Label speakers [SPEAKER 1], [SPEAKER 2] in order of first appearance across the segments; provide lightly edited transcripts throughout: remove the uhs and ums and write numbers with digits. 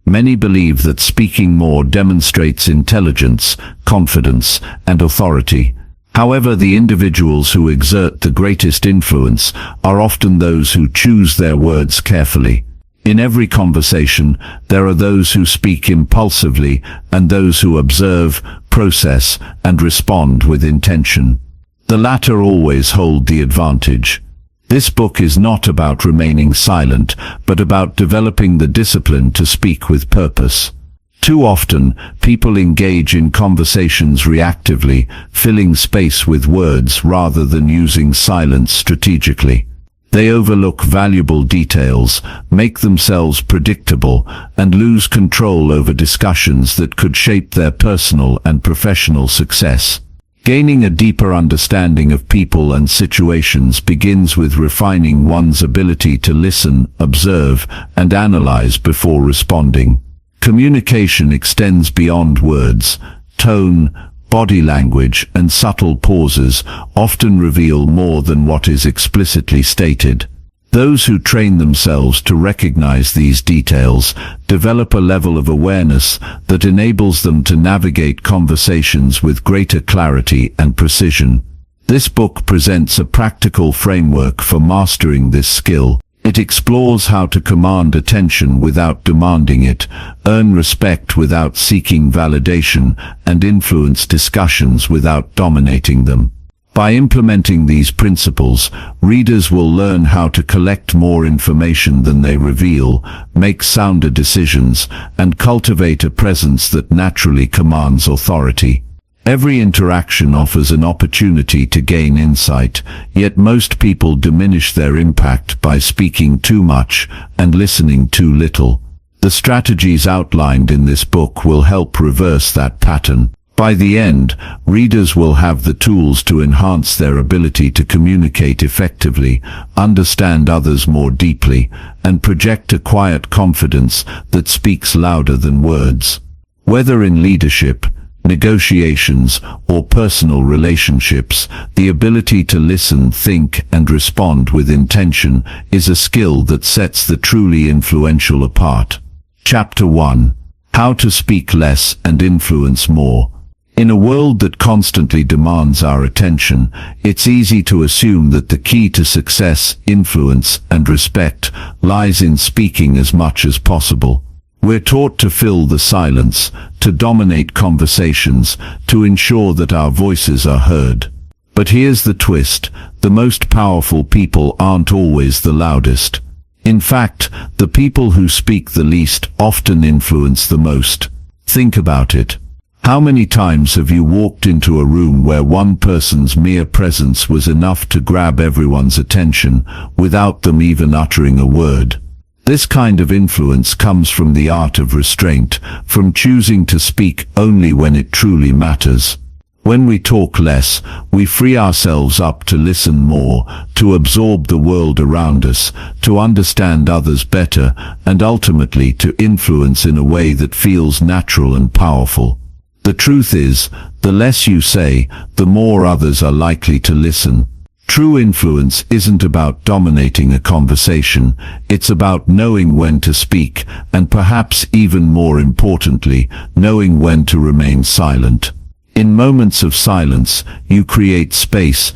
[SPEAKER 1] Many believe that speaking more demonstrates intelligence, confidence, and authority. However, the individuals who exert the greatest influence are often those who choose their words carefully. In every conversation, there are those who speak impulsively and those who observe, process, and respond with intention. The latter always hold the advantage. This book is not about remaining silent, but about developing the discipline to speak with purpose. Too often, people engage in conversations reactively, filling space with words rather than using silence strategically. They overlook valuable details, make themselves predictable, and lose control over discussions that could shape their personal and professional success. Gaining a deeper understanding of people and situations begins with refining one's ability to listen, observe, and analyze before responding. Communication extends beyond words. Tone, body language, and subtle pauses often reveal more than what is explicitly stated. Those who train themselves to recognize these details develop a level of awareness that enables them to navigate conversations with greater clarity and precision. This book presents a practical framework for mastering this skill. It explores how to command attention without demanding it, earn respect without seeking validation, and influence discussions without dominating them. By implementing these principles, readers will learn how to collect more information than they reveal, make sounder decisions, and cultivate a presence that naturally commands authority. Every interaction offers an opportunity to gain insight, yet most people diminish their impact by speaking too much and listening too little. The strategies outlined in this book will help reverse that pattern. By the end, readers will have the tools to enhance their ability to communicate effectively, understand others more deeply, and project a quiet confidence that speaks louder than words. Whether in leadership, negotiations, or personal relationships, the ability to listen, think, and respond with intention is a skill that sets the truly influential apart. Chapter 1. How to speak less and influence more. In a world that constantly demands our attention, it's easy to assume that the key to success, influence, and respect lies in speaking as much as possible. We're taught to fill the silence, to dominate conversations, to ensure that our voices are heard. But here's the twist: the most powerful people aren't always the loudest. In fact, the people who speak the least often influence the most. Think about it. How many times have you walked into a room where one person's mere presence was enough to grab everyone's attention, without them even uttering a word? This kind of influence comes from the art of restraint, from choosing to speak only when it truly matters. When we talk less, we free ourselves up to listen more, to absorb the world around us, to understand others better, and ultimately to influence in a way that feels natural and powerful. The truth is, the less you say, the more others are likely to listen. True influence isn't about dominating a conversation, it's about knowing when to speak, and perhaps even more importantly, knowing when to remain silent. In moments of silence, you create space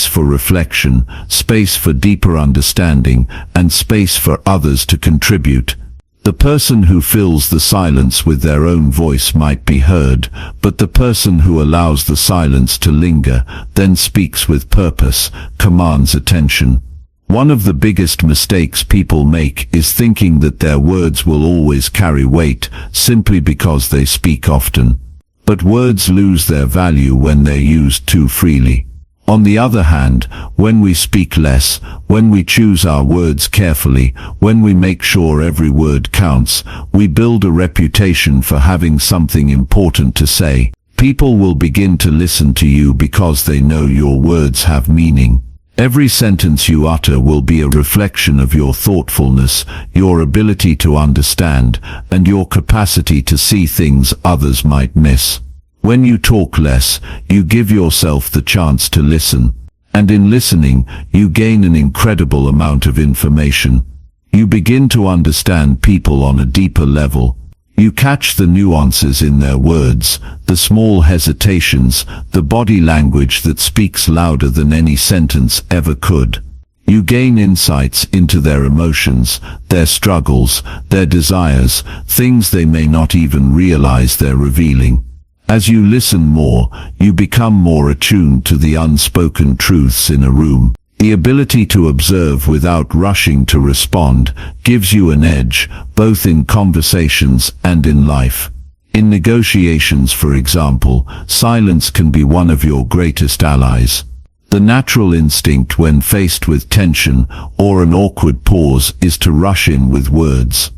[SPEAKER 1] for reflection, space for deeper understanding, and space for others to contribute. The person who fills the silence with their own voice might be heard, but the person who allows the silence to linger, then speaks with purpose, commands attention. One of the biggest mistakes people make is thinking that their words will always carry weight, simply because they speak often. But words lose their value when they're used too freely. On the other hand, when we speak less, when we choose our words carefully, when we make sure every word counts, we build a reputation for having something important to say. People will begin to listen to you because they know your words have meaning. Every sentence you utter will be a reflection of your thoughtfulness, your ability to understand, and your capacity to see things others might miss. When you talk less, you give yourself the chance to listen. And in listening, you gain an incredible amount of information. You begin to understand people on a deeper level. You catch the nuances in their words, the small hesitations, the body language that speaks louder than any sentence ever could. You gain insights into their emotions, their struggles, their desires, things they may not even realize they're revealing. As you listen more, you become more attuned to the unspoken truths in a room. The ability to observe without rushing to respond gives you an edge, both in conversations and in life. In negotiations, for example, silence can be one of your greatest allies. The natural instinct when faced with tension or an awkward pause is to rush in with words.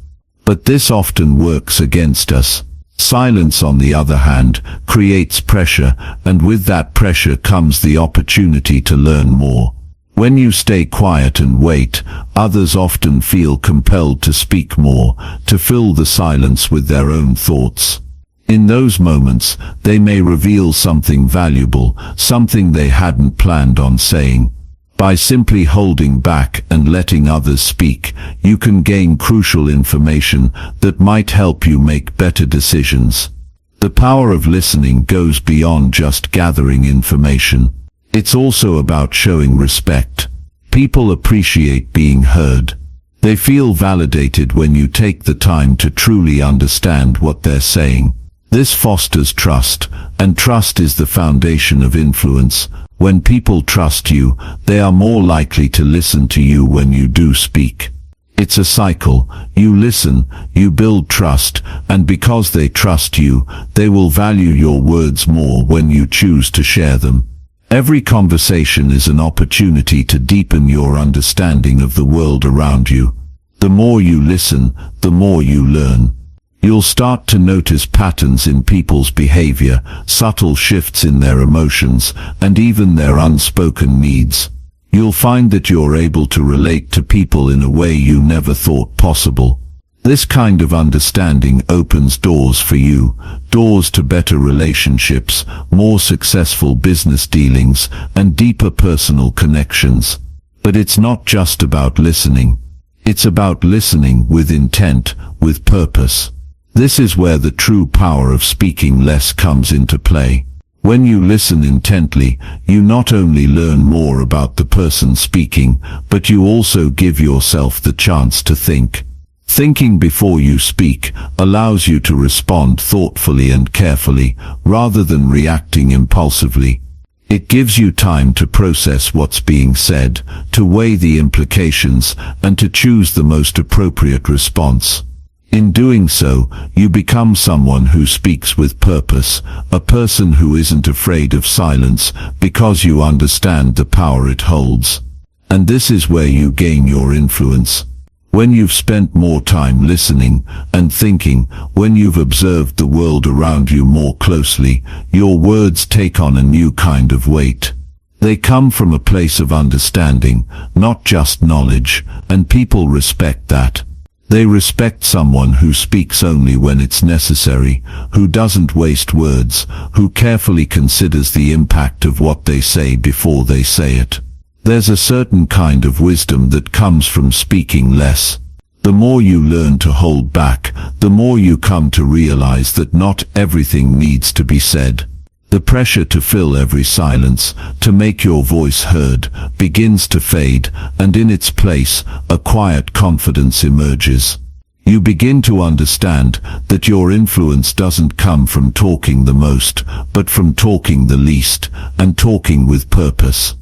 [SPEAKER 1] But this often works against us. Silence, on the other hand, creates pressure, and with that pressure comes the opportunity to learn more. When you stay quiet and wait, others often feel compelled to speak more, to fill the silence with their own thoughts. In those moments, they may reveal something valuable, something they hadn't planned on saying. By simply holding back and letting others speak, you can gain crucial information that might help you make better decisions. The power of listening goes beyond just gathering information. It's also about showing respect. People appreciate being heard. They feel validated when you take the time to truly understand what they're saying. This fosters trust, and trust is the foundation of influence. When people trust you, they are more likely to listen to you when you do speak. It's a cycle. You listen, you build trust, and because they trust you, they will value your words more when you choose to share them. Every conversation is an opportunity to deepen your understanding of the world around you. The more you listen, the more you learn. You'll start to notice patterns in people's behavior, subtle shifts in their emotions, and even their unspoken needs. You'll find that you're able to relate to people in a way you never thought possible. This kind of understanding opens doors for you, doors to better relationships, more successful business dealings, and deeper personal connections. But it's not just about listening. It's about listening with intent, with purpose. This is where the true power of speaking less comes into play. When you listen intently, you not only learn more about the person speaking, but you also give yourself the chance to think. Thinking before you speak allows you to respond thoughtfully and carefully, rather than reacting impulsively. It gives you time to process what's being said, to weigh the implications, and to choose the most appropriate response. In doing so, you become someone who speaks with purpose, a person who isn't afraid of silence because you understand the power it holds. And this is where you gain your influence. When you've spent more time listening and thinking, when you've observed the world around you more closely, your words take on a new kind of weight. They come from a place of understanding, not just knowledge, and people respect that. They respect someone who speaks only when it's necessary, who doesn't waste words, who carefully considers the impact of what they say before they say it. There's a certain kind of wisdom that comes from speaking less. The more you learn to hold back, the more you come to realize that not everything needs to be said. The pressure to fill every silence, to make your voice heard, begins to fade, and in its place, a quiet confidence emerges. You begin to understand that your influence doesn't come from talking the most, but from talking the least, and talking with purpose.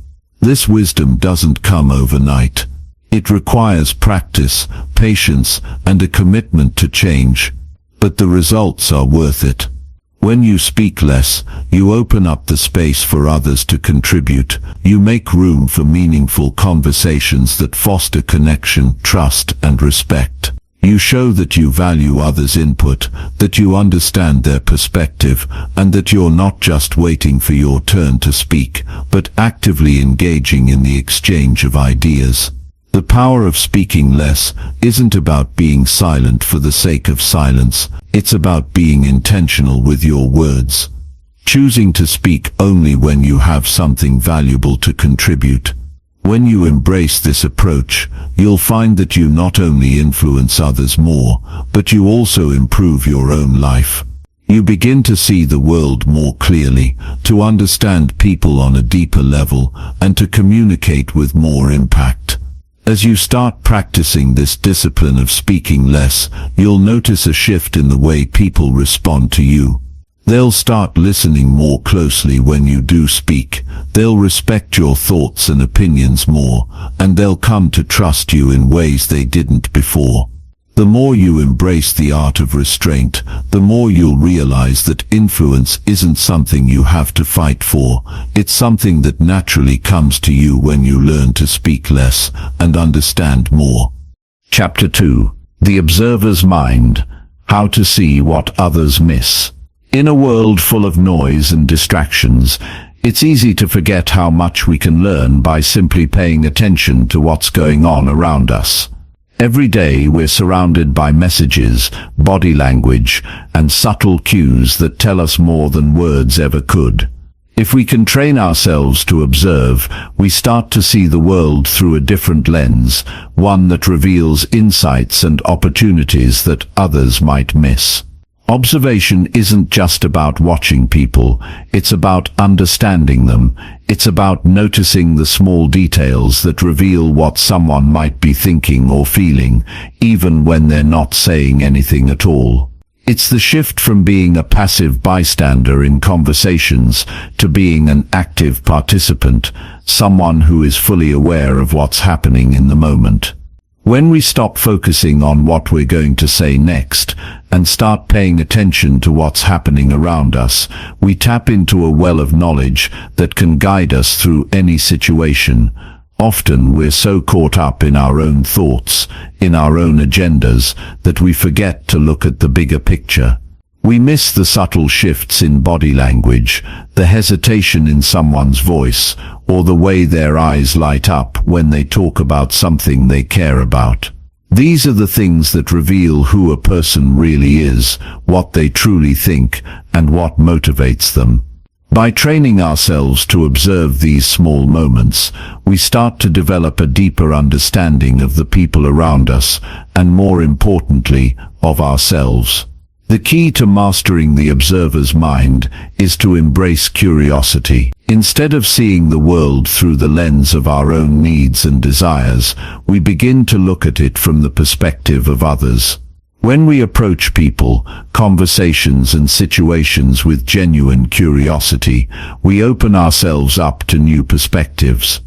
[SPEAKER 1] This wisdom doesn't come overnight. It requires practice, patience, and a commitment to change. But the results are worth it. When you speak less, you open up the space for others to contribute. You make room for meaningful conversations that foster connection, trust, and respect. You show that you value others' input, that you understand their perspective, and that you're not just waiting for your turn to speak, but actively engaging in the exchange of ideas. The power of speaking less isn't about being silent for the sake of silence. It's about being intentional with your words. Choosing to speak only when you have something valuable to contribute. When you embrace this approach, you'll find that you not only influence others more, but you also improve your own life. You begin to see the world more clearly, to understand people on a deeper level, and to communicate with more impact. As you start practicing this discipline of speaking less, you'll notice a shift in the way people respond to you. They'll start listening more closely when you do speak, they'll respect your thoughts and opinions more, and they'll come to trust you in ways they didn't before. The more you embrace the art of restraint, the more you'll realize that influence isn't something you have to fight for. It's something that naturally comes to you when you learn to speak less and understand more. Chapter 2. The Observer's Mind. How to see what others miss. In a world full of noise and distractions, it's easy to forget how much we can learn by simply paying attention to what's going on around us. Every day we're surrounded by messages, body language, and subtle cues that tell us more than words ever could. If we can train ourselves to observe, we start to see the world through a different lens, one that reveals insights and opportunities that others might miss. Observation isn't just about watching people, it's about understanding them. It's about noticing the small details that reveal what someone might be thinking or feeling, even when they're not saying anything at all. It's the shift from being a passive bystander in conversations to being an active participant, someone who is fully aware of what's happening in the moment. When we stop focusing on what we're going to say next and start paying attention to what's happening around us, we tap into a well of knowledge that can guide us through any situation. Often we're so caught up in our own thoughts, in our own agendas, that we forget to look at the bigger picture. We miss the subtle shifts in body language, the hesitation in someone's voice, or the way their eyes light up when they talk about something they care about. These are the things that reveal who a person really is, what they truly think, and what motivates them. By training ourselves to observe these small moments, we start to develop a deeper understanding of the people around us, and more importantly, of ourselves. The key to mastering the observer's mind is to embrace curiosity. Instead of seeing the world through the lens of our own needs and desires, we begin to look at it from the perspective of others. When we approach people, conversations and situations with genuine curiosity, we open ourselves up to new perspectives.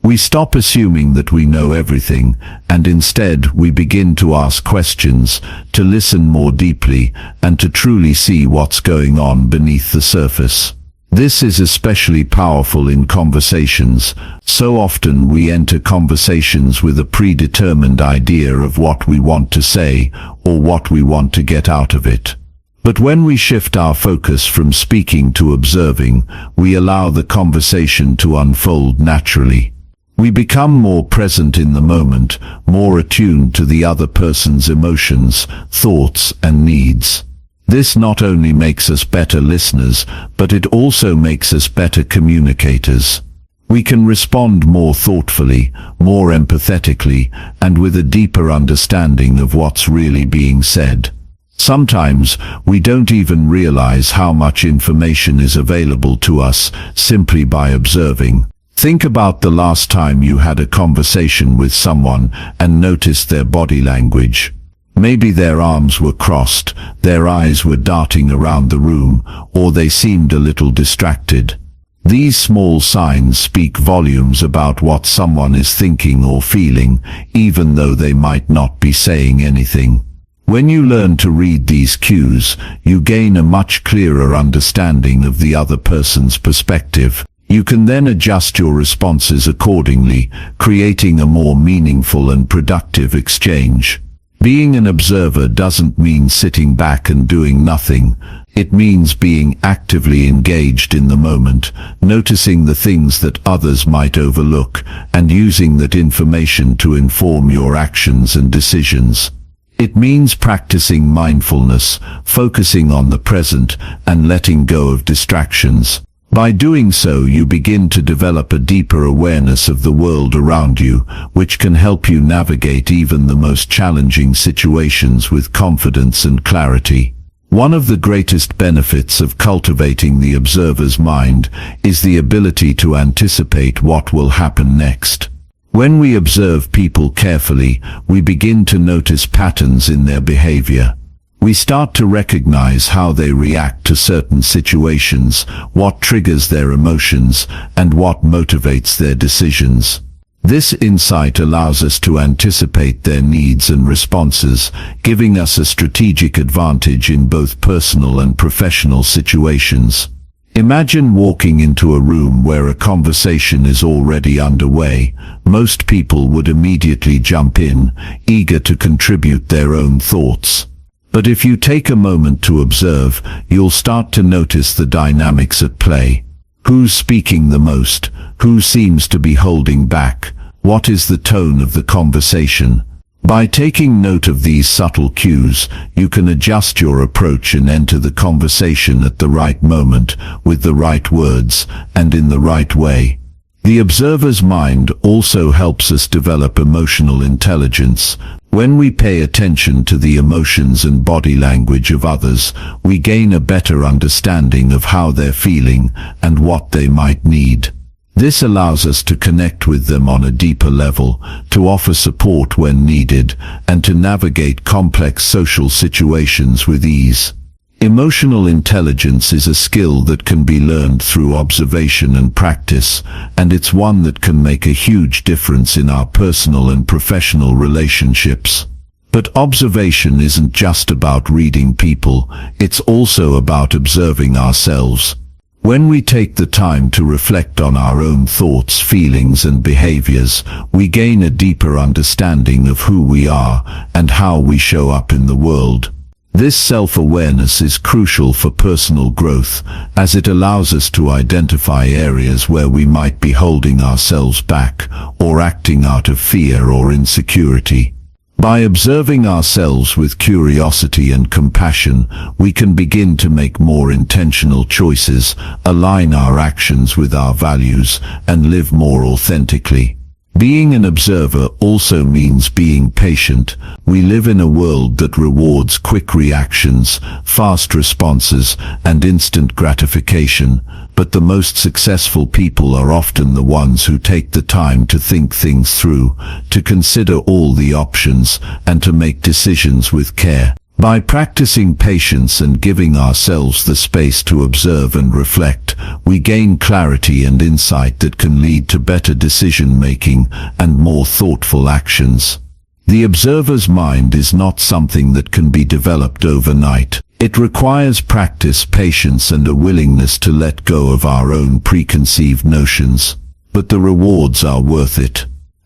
[SPEAKER 1] We stop assuming that we know everything, and instead we begin to ask questions, to listen more deeply, and to truly see what's going on beneath the surface. This is especially powerful in conversations. So often we enter conversations with a predetermined idea of what we want to say, or what we want to get out of it. But when we shift our focus from speaking to observing, we allow the conversation to unfold naturally. We become more present in the moment, more attuned to the other person's emotions, thoughts, and needs. This not only makes us better listeners, but it also makes us better communicators. We can respond more thoughtfully, more empathetically, and with a deeper understanding of what's really being said. Sometimes we don't even realize how much information is available to us simply by observing. Think about the last time you had a conversation with someone and noticed their body language. Maybe their arms were crossed, their eyes were darting around the room, or they seemed a little distracted. These small signs speak volumes about what someone is thinking or feeling, even though they might not be saying anything. When you learn to read these cues, you gain a much clearer understanding of the other person's perspective. You can then adjust your responses accordingly, creating a more meaningful and productive exchange. Being an observer doesn't mean sitting back and doing nothing. It means being actively engaged in the moment, noticing the things that others might overlook, and using that information to inform your actions and decisions. It means practicing mindfulness, focusing on the present, and letting go of distractions. By doing so, you begin to develop a deeper awareness of the world around you, which can help you navigate even the most challenging situations with confidence and clarity. One of the greatest benefits of cultivating the observer's mind is the ability to anticipate what will happen next. When we observe people carefully, we begin to notice patterns in their behavior. We start to recognize how they react to certain situations, what triggers their emotions, and what motivates their decisions. This insight allows us to anticipate their needs and responses, giving us a strategic advantage in both personal and professional situations. Imagine walking into a room where a conversation is already underway. Most people would immediately jump in, eager to contribute their own thoughts. But if you take a moment to observe, you'll start to notice the dynamics at play. Who's speaking the most? Who seems to be holding back? What is the tone of the conversation? By taking note of these subtle cues, you can adjust your approach and enter the conversation at the right moment, with the right words, and in the right way. The observer's mind also helps us develop emotional intelligence. When we pay attention to the emotions and body language of others, we gain a better understanding of how they're feeling and what they might need. This allows us to connect with them on a deeper level, to offer support when needed, and to navigate complex social situations with ease. Emotional intelligence is a skill that can be learned through observation and practice, and it's one that can make a huge difference in our personal and professional relationships. But observation isn't just about reading people, it's also about observing ourselves. When we take the time to reflect on our own thoughts, feelings, and behaviors, we gain a deeper understanding of who we are and how we show up in the world. This self-awareness is crucial for personal growth, as it allows us to identify areas where we might be holding ourselves back or acting out of fear or insecurity. By observing ourselves with curiosity and compassion, we can begin to make more intentional choices, align our actions with our values, and live more authentically. Being an observer also means being patient. We live in a world that rewards quick reactions, fast responses, and instant gratification, but the most successful people are often the ones who take the time to think things through, to consider all the options, and to make decisions with care. By practicing patience and giving ourselves the space to observe and reflect, we gain clarity and insight that can lead to better decision-making and more thoughtful actions. The observer's mind is not something that can be developed overnight. It requires practice, patience, and a willingness to let go of our own preconceived notions. But the rewards are worth it.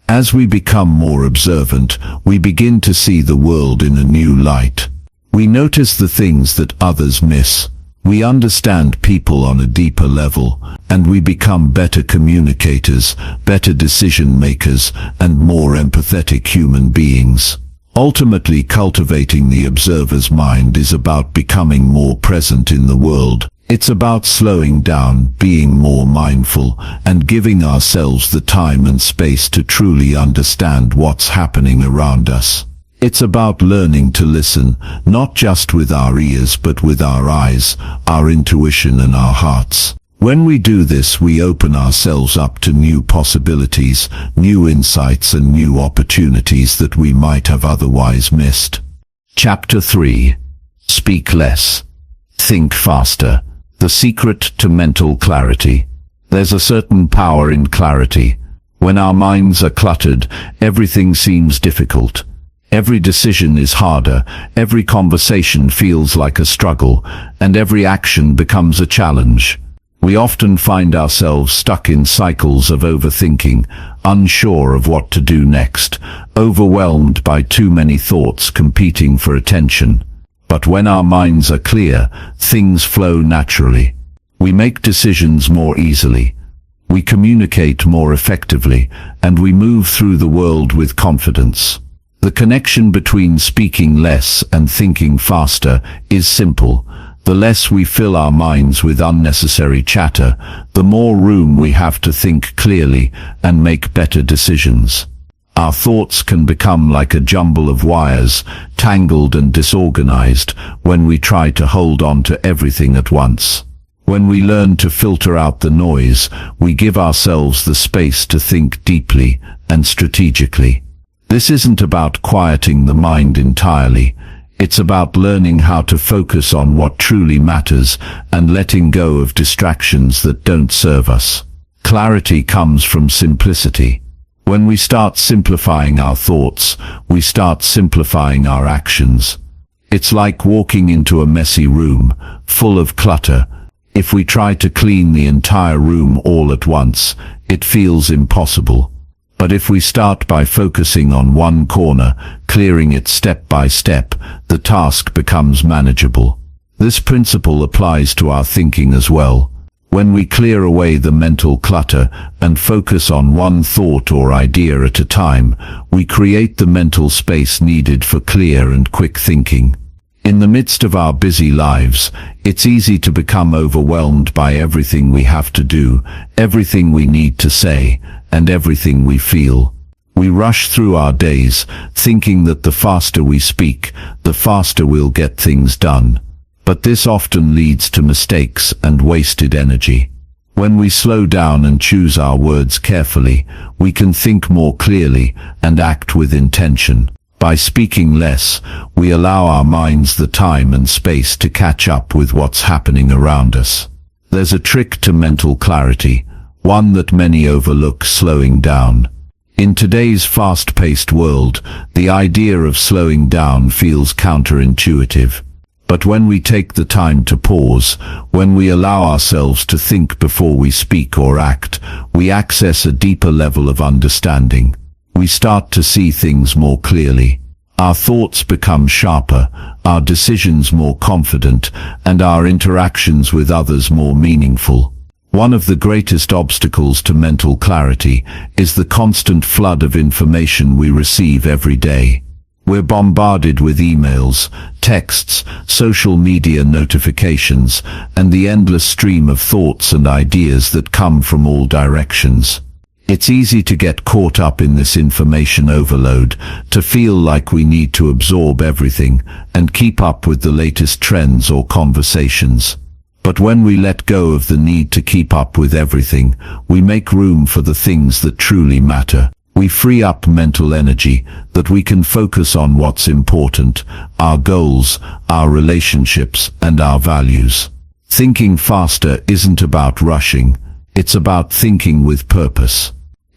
[SPEAKER 1] As we become more observant, we begin to see the world in a new light. We notice the things that others miss. We understand people on a deeper level, and we become better communicators, better decision makers, and more empathetic human beings. Ultimately, cultivating the observer's mind is about becoming more present in the world. It's about slowing down, being more mindful, and giving ourselves the time and space to truly understand what's happening around us. It's about learning to listen, not just with our ears but with our eyes, our intuition, and our hearts. When we do this, we open ourselves up to new possibilities, new insights, and new opportunities that we might have otherwise missed. Chapter 3. Speak less. Think faster. The secret to mental clarity. There's a certain power in clarity. When our minds are cluttered, everything seems difficult. Every decision is harder, every conversation feels like a struggle, and every action becomes a challenge. We often find ourselves stuck in cycles of overthinking, unsure of what to do next, overwhelmed by too many thoughts competing for attention. But when our minds are clear, things flow naturally. We make decisions more easily. We communicate more effectively, and we move through the world with confidence. The connection between speaking less and thinking faster is simple. The The less we fill our minds with unnecessary chatter, the more room we have to think clearly and make better decisions. Our thoughts can become like a jumble of wires, tangled and disorganized, when we try to hold on to everything at once. When we learn to filter out the noise, we give ourselves the space to think deeply and strategically. This isn't about quieting the mind entirely. It's about learning how to focus on what truly matters and letting go of distractions that don't serve us. Clarity comes from simplicity. When we start simplifying our thoughts, we start simplifying our actions. It's like walking into a messy room, full of clutter. If we try to clean the entire room all at once, it feels impossible. But if we start by focusing on one corner, clearing it step by step, the task becomes manageable. This principle applies to our thinking as well. When we clear away the mental clutter and focus on one thought or idea at a time, we create the mental space needed for clear and quick thinking. In the midst of our busy lives, it's easy to become overwhelmed by everything we have to do, everything we need to say, and everything we feel. We rush through our days, thinking that the faster we speak, the faster we'll get things done. But this often leads to mistakes and wasted energy. When we slow down and choose our words carefully, we can think more clearly and act with intention. By speaking less, we allow our minds the time and space to catch up with what's happening around us. There's a trick to mental clarity, one that many overlook: slowing down. In today's fast-paced world, the idea of slowing down feels counterintuitive. But when we take the time to pause, when we allow ourselves to think before we speak or act, we access a deeper level of understanding. We start to see things more clearly. Our thoughts become sharper, our decisions more confident, and our interactions with others more meaningful. One of the greatest obstacles to mental clarity is the constant flood of information we receive every day. We're bombarded with emails, texts, social media notifications, and the endless stream of thoughts and ideas that come from all directions. It's easy to get caught up in this information overload, to feel like we need to absorb everything and keep up with the latest trends or conversations. But when we let go of the need to keep up with everything, we make room for the things that truly matter. We free up mental energy that we can focus on what's important: our goals, our relationships, and our values. Thinking faster isn't about rushing, it's about thinking with purpose.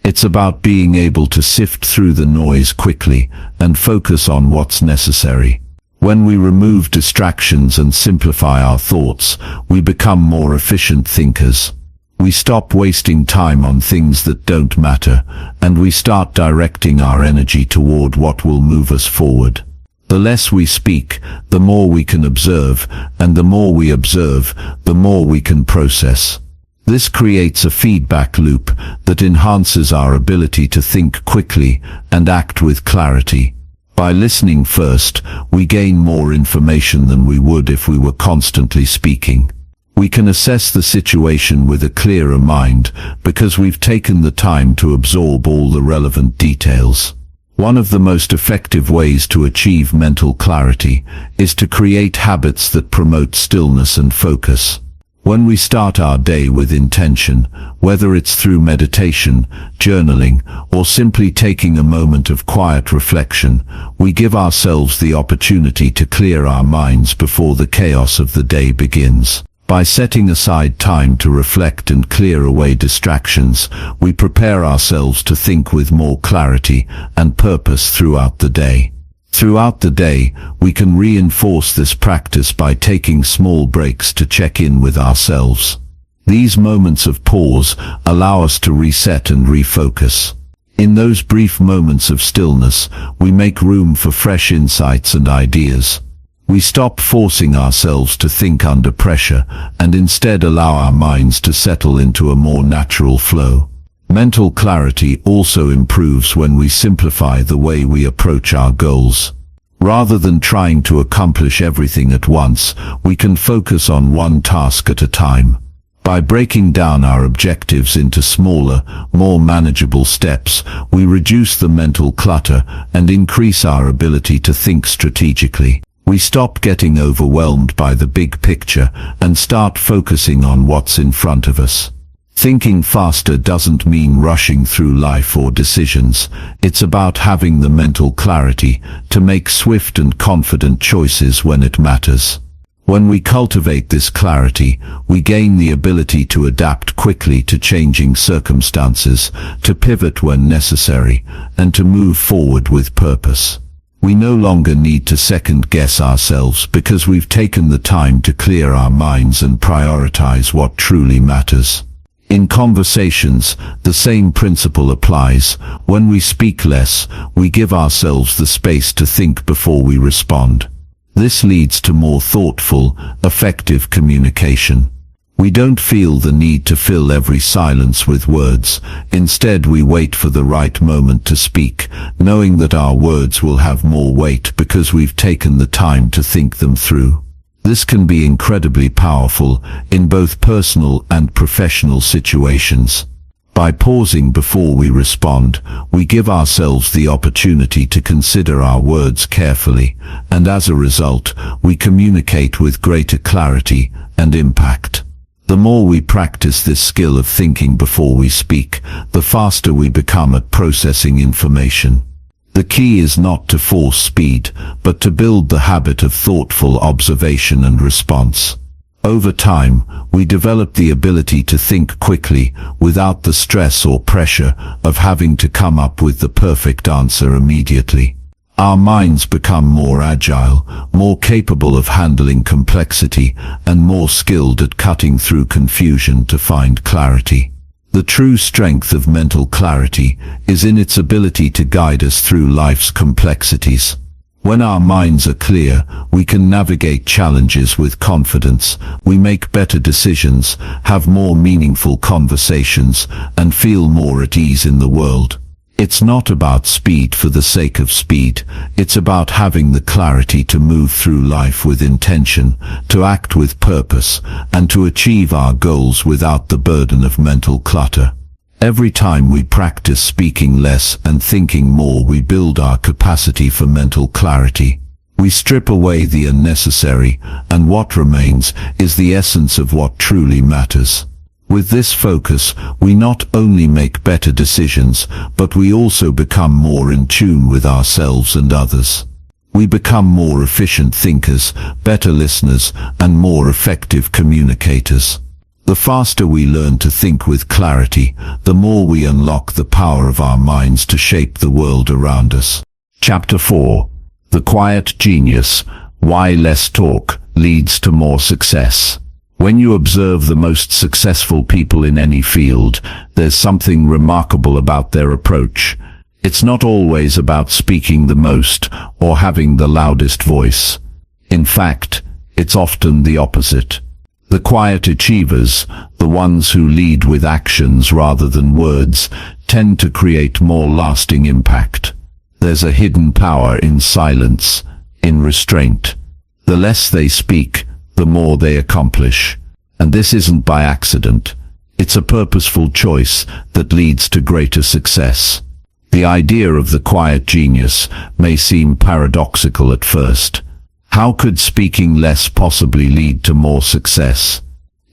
[SPEAKER 1] It's about being able to sift through the noise quickly and focus on what's necessary. When we remove distractions and simplify our thoughts, we become more efficient thinkers. We stop wasting time on things that don't matter, and we start directing our energy toward what will move us forward. The less we speak, the more we can observe, and the more we observe, the more we can process. This creates a feedback loop that enhances our ability to think quickly and act with clarity. By listening first, we gain more information than we would if we were constantly speaking. We can assess the situation with a clearer mind because we've taken the time to absorb all the relevant details. One of the most effective ways to achieve mental clarity is to create habits that promote stillness and focus. When we start our day with intention, whether it's through meditation, journaling, or simply taking a moment of quiet reflection, we give ourselves the opportunity to clear our minds before the chaos of the day begins. By setting aside time to reflect and clear away distractions, we prepare ourselves to think with more clarity and purpose throughout the day. Throughout the day, we can reinforce this practice by taking small breaks to check in with ourselves. These moments of pause allow us to reset and refocus. In those brief moments of stillness, we make room for fresh insights and ideas. We stop forcing ourselves to think under pressure and instead allow our minds to settle into a more natural flow. Mental clarity also improves when we simplify the way we approach our goals. Rather than trying to accomplish everything at once, we can focus on one task at a time. By breaking down our objectives into smaller, more manageable steps, we reduce the mental clutter and increase our ability to think strategically. We stop getting overwhelmed by the big picture and start focusing on what's in front of us. Thinking faster doesn't mean rushing through life or decisions. It's about having the mental clarity to make swift and confident choices when it matters. When we cultivate this clarity, we gain the ability to adapt quickly to changing circumstances, to pivot when necessary, and to move forward with purpose. We no longer need to second-guess ourselves because we've taken the time to clear our minds and prioritize what truly matters. In conversations, the same principle applies. When we speak less, we give ourselves the space to think before we respond. This leads to more thoughtful, effective communication. We don't feel the need to fill every silence with words. Instead, we wait for the right moment to speak, knowing that our words will have more weight because we've taken the time to think them through. This can be incredibly powerful in both personal and professional situations. By pausing before we respond, we give ourselves the opportunity to consider our words carefully, and as a result, we communicate with greater clarity and impact. The more we practice this skill of thinking before we speak, the faster we become at processing information. The key is not to force speed, but to build the habit of thoughtful observation and response. Over time, we develop the ability to think quickly without the stress or pressure of having to come up with the perfect answer immediately. Our minds become more agile, more capable of handling complexity, and more skilled at cutting through confusion to find clarity. The true strength of mental clarity is in its ability to guide us through life's complexities. When our minds are clear, we can navigate challenges with confidence, we make better decisions, have more meaningful conversations, and feel more at ease in the world. It's not about speed for the sake of speed. It's about having the clarity to move through life with intention, to act with purpose, and to achieve our goals without the burden of mental clutter. Every time we practice speaking less and thinking more, we build our capacity for mental clarity. We strip away the unnecessary, and what remains is the essence of what truly matters. With this focus, we not only make better decisions, but we also become more in tune with ourselves and others. We become more efficient thinkers, better listeners, and more effective communicators. The faster we learn to think with clarity, the more we unlock the power of our minds to shape the world around us. Chapter 4. The Quiet Genius: Why Less Talk Leads to More Success. When you observe the most successful people in any field, there's something remarkable about their approach. It's not always about speaking the most or having the loudest voice. In fact, it's often the opposite. The quiet achievers, the ones who lead with actions rather than words, tend to create more lasting impact. There's a hidden power in silence, in restraint. The less they speak, the more they accomplish. And this isn't by accident. It's a purposeful choice that leads to greater success. The idea of the quiet genius may seem paradoxical at first. How could speaking less possibly lead to more success?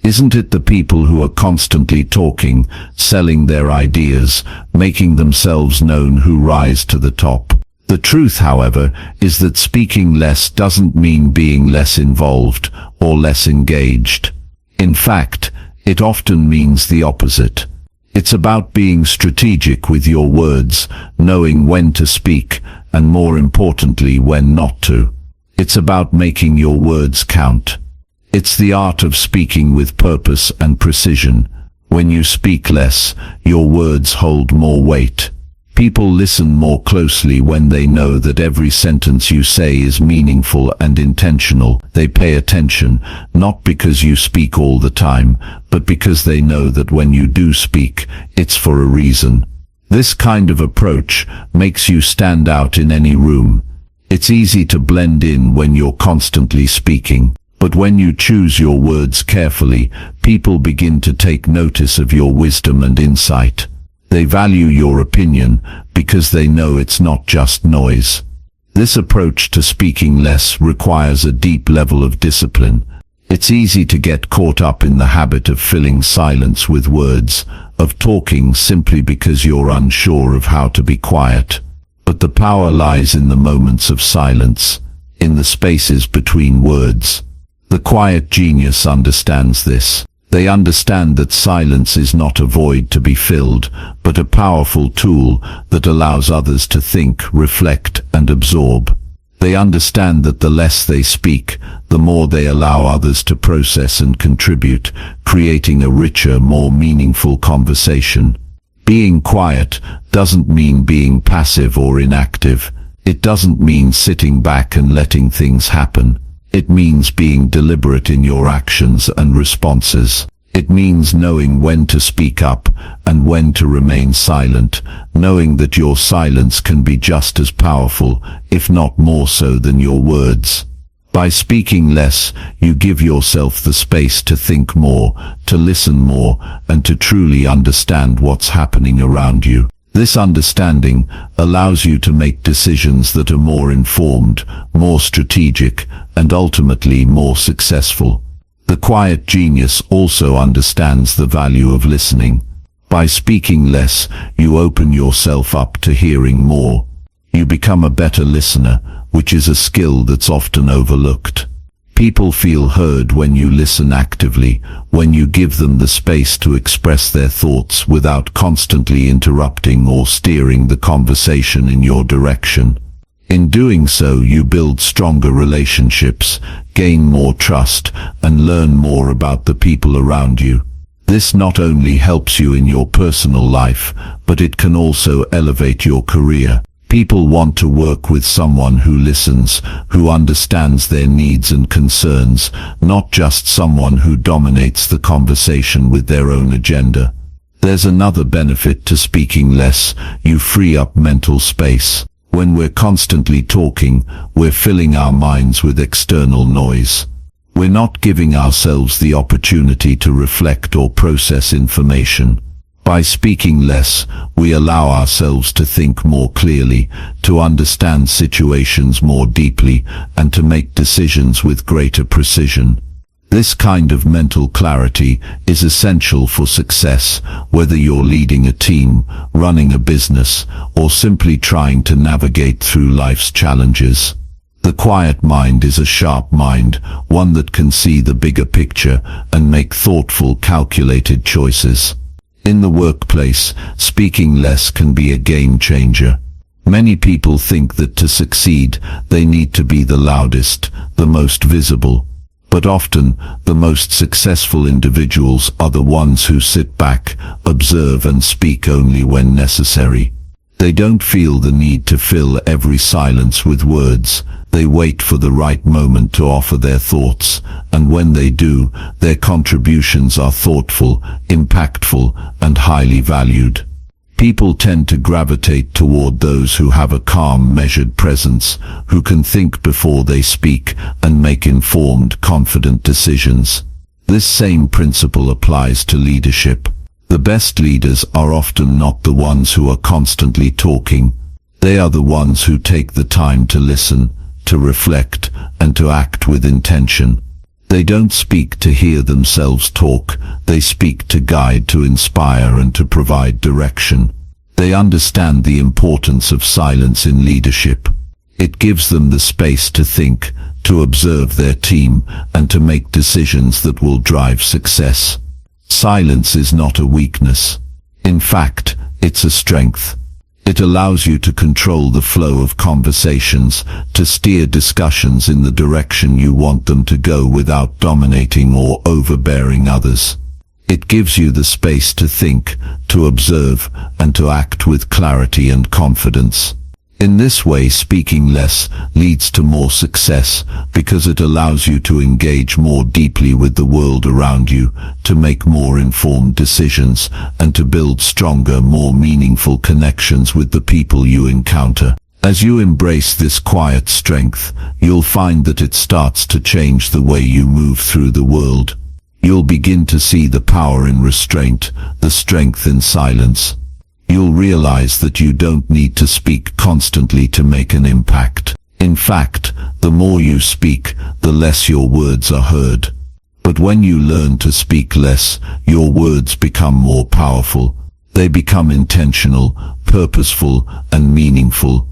[SPEAKER 1] Isn't it the people who are constantly talking, selling their ideas, making themselves known who rise to the top? The truth, however, is that speaking less doesn't mean being less involved or less engaged. In fact, it often means the opposite. It's about being strategic with your words, knowing when to speak, and more importantly, when not to. It's about making your words count. It's the art of speaking with purpose and precision. When you speak less, your words hold more weight. People listen more closely when they know that every sentence you say is meaningful and intentional. They pay attention, not because you speak all the time, but because they know that when you do speak, it's for a reason. This kind of approach makes you stand out in any room. It's easy to blend in when you're constantly speaking, but when you choose your words carefully, people begin to take notice of your wisdom and insight. They value your opinion because they know it's not just noise. This approach to speaking less requires a deep level of discipline. It's easy to get caught up in the habit of filling silence with words, of talking simply because you're unsure of how to be quiet. But the power lies in the moments of silence, in the spaces between words. The quiet genius understands this. They understand that silence is not a void to be filled, but a powerful tool that allows others to think, reflect, and absorb. They understand that the less they speak, the more they allow others to process and contribute, creating a richer, more meaningful conversation. Being quiet doesn't mean being passive or inactive. It doesn't mean sitting back and letting things happen. It means being deliberate in your actions and responses. It means knowing when to speak up and when to remain silent, knowing that your silence can be just as powerful, if not more so than your words. By speaking less, you give yourself the space to think more, to listen more, and to truly understand what's happening around you. This understanding allows you to make decisions that are more informed, more strategic, and ultimately more successful. The quiet genius also understands the value of listening. By speaking less, you open yourself up to hearing more. You become a better listener, which is a skill that's often overlooked. People feel heard when you listen actively, when you give them the space to express their thoughts without constantly interrupting or steering the conversation in your direction. In doing so, you build stronger relationships, gain more trust, and learn more about the people around you. This not only helps you in your personal life, but it can also elevate your career. People want to work with someone who listens, who understands their needs and concerns, not just someone who dominates the conversation with their own agenda. There's another benefit to speaking less. You free up mental space. When we're constantly talking, we're filling our minds with external noise. We're not giving ourselves the opportunity to reflect or process information. By speaking less, we allow ourselves to think more clearly, to understand situations more deeply, and to make decisions with greater precision. This kind of mental clarity is essential for success, whether you're leading a team, running a business, or simply trying to navigate through life's challenges. The quiet mind is a sharp mind, one that can see the bigger picture and make thoughtful, calculated choices. In the workplace, speaking less can be a game changer. Many people think that to succeed, they need to be the loudest, the most visible. But often, the most successful individuals are the ones who sit back, observe, and speak only when necessary. They don't feel the need to fill every silence with words. They wait for the right moment to offer their thoughts, and when they do, their contributions are thoughtful, impactful, and highly valued. People tend to gravitate toward those who have a calm, measured presence, who can think before they speak and make informed, confident decisions. This same principle applies to leadership. The best leaders are often not the ones who are constantly talking. They are the ones who take the time to listen, to reflect, and to act with intention. They don't speak to hear themselves talk. They speak to guide, to inspire, and to provide direction. They understand the importance of silence in leadership. It gives them the space to think, to observe their team, and to make decisions that will drive success. Silence is not a weakness. In fact, it's a strength. It allows you to control the flow of conversations, to steer discussions in the direction you want them to go without dominating or overbearing others. It gives you the space to think, to observe, and to act with clarity and confidence. In this way, speaking less leads to more success because it allows you to engage more deeply with the world around you, to make more informed decisions, and to build stronger, more meaningful connections with the people you encounter. As you embrace this quiet strength, you'll find that it starts to change the way you move through the world. You'll begin to see the power in restraint, the strength in silence. You'll realize that you don't need to speak constantly to make an impact. In fact, the more you speak, the less your words are heard. But when you learn to speak less, your words become more powerful. They become intentional, purposeful, and meaningful.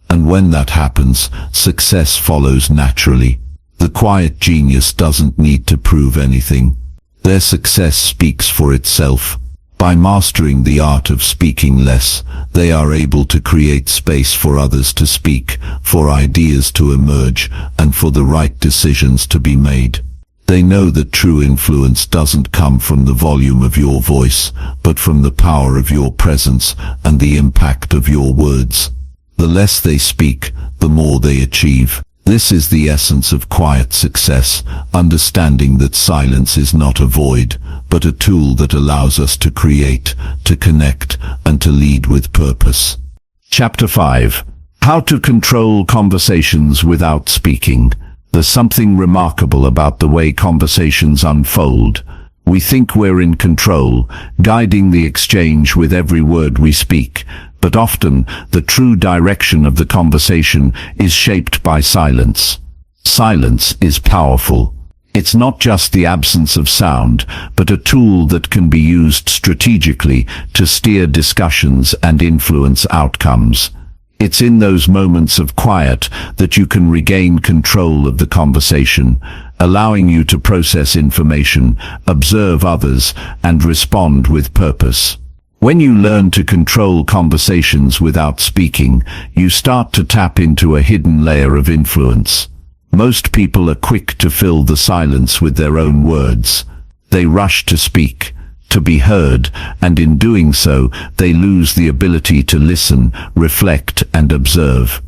[SPEAKER 1] And when that happens, success follows naturally. The quiet genius doesn't need to prove anything. Their success speaks for itself. By mastering the art of speaking less, they are able to create space for others to speak, for ideas to emerge, and for the right decisions to be made. They know that true influence doesn't come from the volume of your voice, but from the power of your presence and the impact of your words. The less they speak, the more they achieve. This is the essence of quiet success, understanding that silence is not a void, but a tool that allows us to create, to connect, and to lead with purpose. Chapter 5. How to control conversations without speaking. There's something remarkable about the way conversations unfold. We think we're in control, guiding the exchange with every word we speak, but often the true direction of the conversation is shaped by silence. Silence is powerful. It's not just the absence of sound, but a tool that can be used strategically to steer discussions and influence outcomes. It's in those moments of quiet that you can regain control of the conversation, allowing you to process information, observe others, and respond with purpose. When you learn to control conversations without speaking, you start to tap into a hidden layer of influence. Most people are quick to fill the silence with their own words. They rush to speak, to be heard, and in doing so, they lose the ability to listen, reflect, and observe.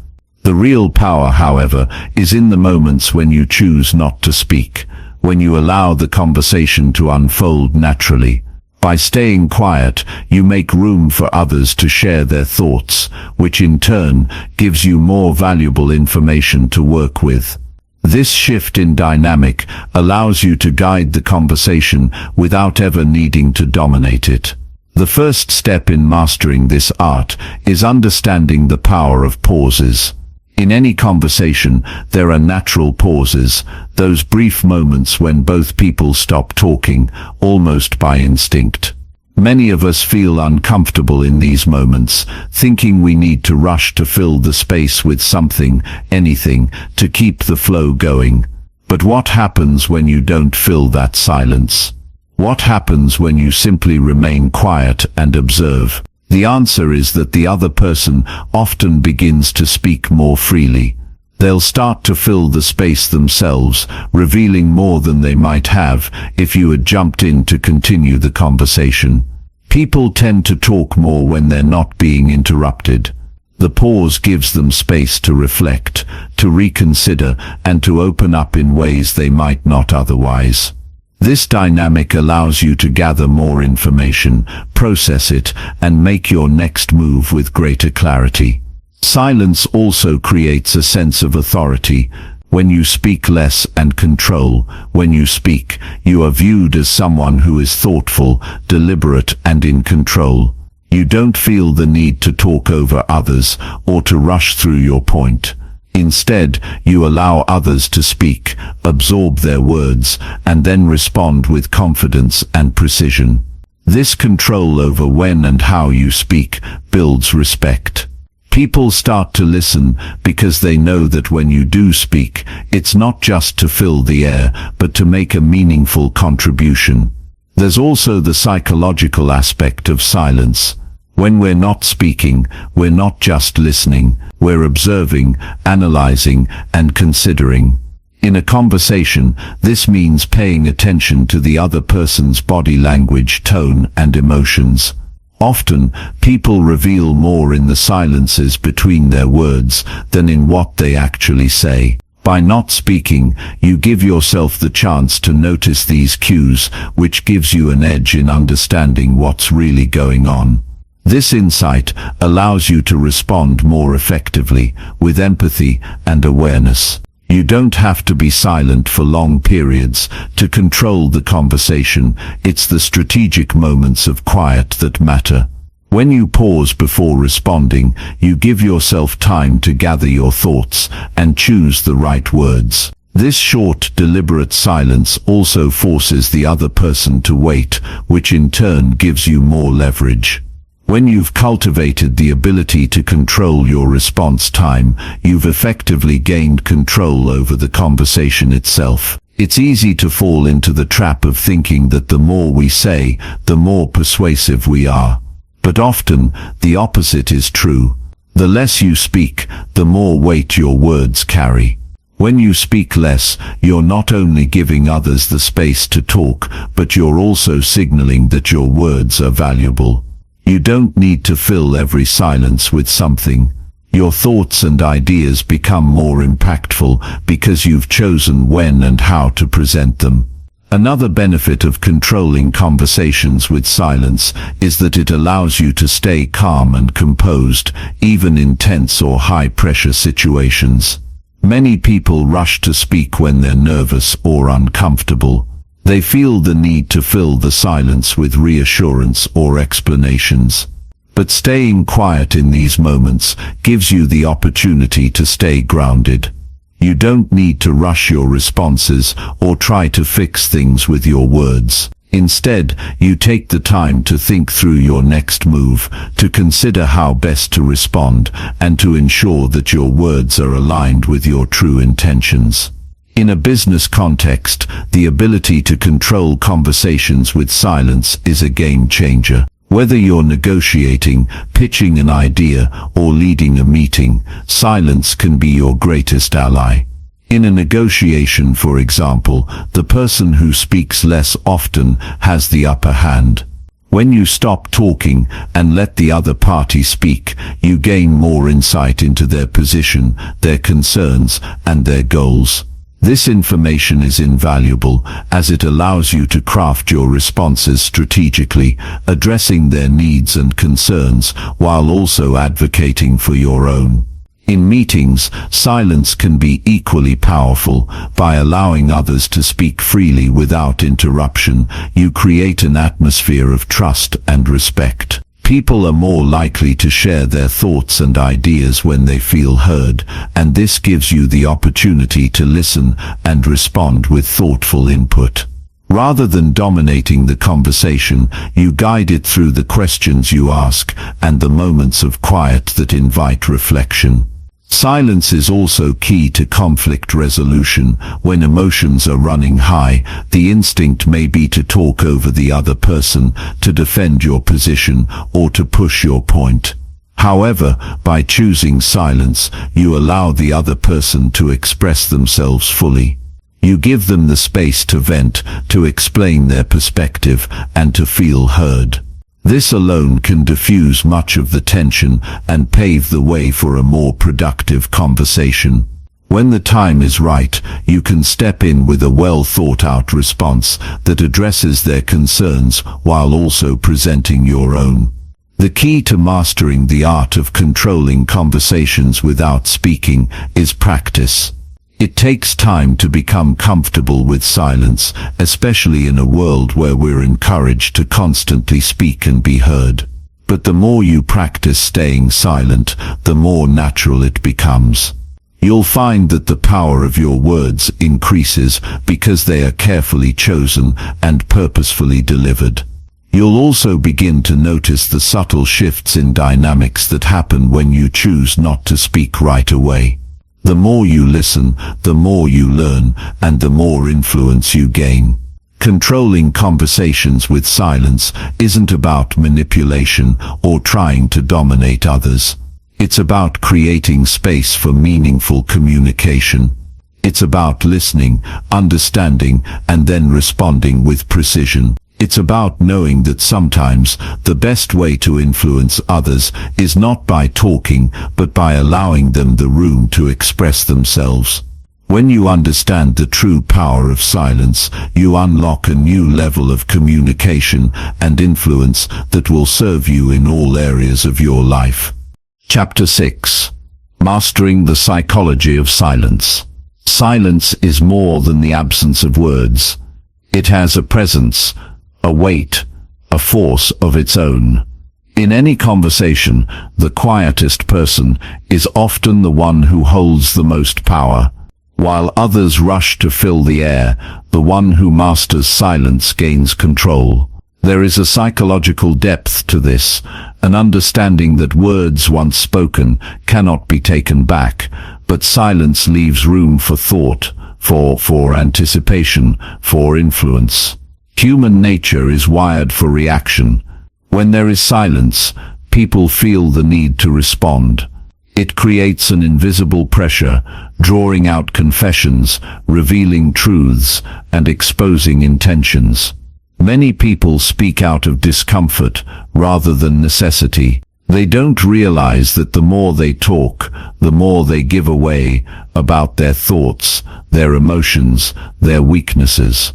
[SPEAKER 1] The real power, however, is in the moments when you choose not to speak, when you allow the conversation to unfold naturally. By staying quiet, you make room for others to share their thoughts, which in turn gives you more valuable information to work with. This shift in dynamic allows you to guide the conversation without ever needing to dominate it. The first step in mastering this art is understanding the power of pauses. In any conversation, there are natural pauses, those brief moments when both people stop talking, almost by instinct. Many of us feel uncomfortable in these moments, thinking we need to rush to fill the space with something, anything, to keep the flow going. But what happens when you don't fill that silence? What happens when you simply remain quiet and observe? The answer is that the other person often begins to speak more freely. They'll start to fill the space themselves, revealing more than they might have if you had jumped in to continue the conversation. People tend to talk more when they're not being interrupted. The pause gives them space to reflect, to reconsider, and to open up in ways they might not otherwise. This dynamic allows you to gather more information, process it, and make your next move with greater clarity. Silence also creates a sense of authority. When you speak less and control, when you speak, you are viewed as someone who is thoughtful, deliberate, and in control. You don't feel the need to talk over others or to rush through your point. Instead, you allow others to speak, absorb their words, and then respond with confidence and precision. This control over when and how you speak builds respect. People start to listen because they know that when you do speak, it's not just to fill the air, but to make a meaningful contribution. There's also the psychological aspect of silence. When we're not speaking, we're not just listening, we're observing, analyzing, and considering. In a conversation, this means paying attention to the other person's body language, tone, and emotions. Often, people reveal more in the silences between their words than in what they actually say. By not speaking, you give yourself the chance to notice these cues, which gives you an edge in understanding what's really going on. This insight allows you to respond more effectively, with empathy and awareness. You don't have to be silent for long periods to control the conversation. It's the strategic moments of quiet that matter. When you pause before responding, you give yourself time to gather your thoughts and choose the right words. This short, deliberate silence also forces the other person to wait, which in turn gives you more leverage. When you've cultivated the ability to control your response time, you've effectively gained control over the conversation itself. It's easy to fall into the trap of thinking that the more we say, the more persuasive we are. But often, the opposite is true. The less you speak, the more weight your words carry. When you speak less, you're not only giving others the space to talk, but you're also signaling that your words are valuable. You don't need to fill every silence with something. Your thoughts and ideas become more impactful because you've chosen when and how to present them. Another benefit of controlling conversations with silence is that it allows you to stay calm and composed, even in tense or high-pressure situations. Many people rush to speak when they're nervous or uncomfortable. They feel the need to fill the silence with reassurance or explanations. But staying quiet in these moments gives you the opportunity to stay grounded. You don't need to rush your responses or try to fix things with your words. Instead, you take the time to think through your next move, to consider how best to respond, and to ensure that your words are aligned with your true intentions. In a business context, the ability to control conversations with silence is a game changer. Whether you're negotiating, pitching an idea, or leading a meeting, silence can be your greatest ally. In a negotiation, for example, the person who speaks less often has the upper hand. When you stop talking and let the other party speak, you gain more insight into their position, their concerns, and their goals. This information is invaluable as it allows you to craft your responses strategically, addressing their needs and concerns while also advocating for your own. In meetings, silence can be equally powerful. By allowing others to speak freely without interruption, you create an atmosphere of trust and respect. People are more likely to share their thoughts and ideas when they feel heard, and this gives you the opportunity to listen and respond with thoughtful input. Rather than dominating the conversation, you guide it through the questions you ask and the moments of quiet that invite reflection. Silence is also key to conflict resolution. When emotions are running high, the instinct may be to talk over the other person, to defend your position, or to push your point. However, by choosing silence, you allow the other person to express themselves fully. You give them the space to vent, to explain their perspective, and to feel heard. This alone can diffuse much of the tension and pave the way for a more productive conversation. When the time is right, you can step in with a well-thought-out response that addresses their concerns while also presenting your own. The key to mastering the art of controlling conversations without speaking is practice. It takes time to become comfortable with silence, especially in a world where we're encouraged to constantly speak and be heard. But the more you practice staying silent, the more natural it becomes. You'll find that the power of your words increases because they are carefully chosen and purposefully delivered. You'll also begin to notice the subtle shifts in dynamics that happen when you choose not to speak right away. The more you listen, the more you learn, and the more influence you gain. Controlling conversations with silence isn't about manipulation or trying to dominate others. It's about creating space for meaningful communication. It's about listening, understanding, and then responding with precision. It's about knowing that sometimes the best way to influence others is not by talking, but by allowing them the room to express themselves. When you understand the true power of silence, you unlock a new level of communication and influence that will serve you in all areas of your life. Chapter 6. Mastering the Psychology of Silence. Silence is more than the absence of words. It has a presence, a weight, a force of its own. In any conversation, the quietest person is often the one who holds the most power. While others rush to fill the air, the one who masters silence gains control. There is a psychological depth to this, an understanding that words once spoken cannot be taken back, but silence leaves room for thought, for anticipation, for influence. Human nature is wired for reaction. When there is silence, people feel the need to respond. It creates an invisible pressure, drawing out confessions, revealing truths, and exposing intentions. Many people speak out of discomfort rather than necessity. They don't realize that the more they talk, the more they give away about their thoughts, their emotions, their weaknesses.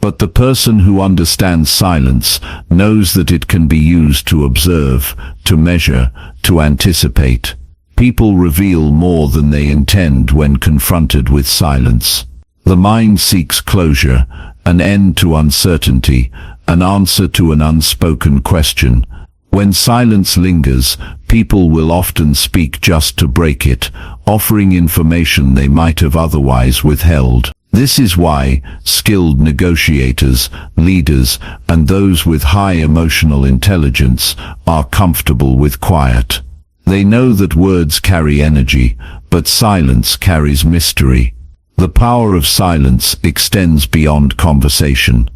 [SPEAKER 1] But the person who understands silence knows that it can be used to observe, to measure, to anticipate. People reveal more than they intend when confronted with silence. The mind seeks closure, an end to uncertainty, an answer to an unspoken question. When silence lingers, people will often speak just to break it, offering information they might have otherwise withheld. This is why skilled negotiators, leaders, and those with high emotional intelligence are comfortable with quiet. They know that words carry energy, but silence carries mystery. The power of silence extends beyond conversation.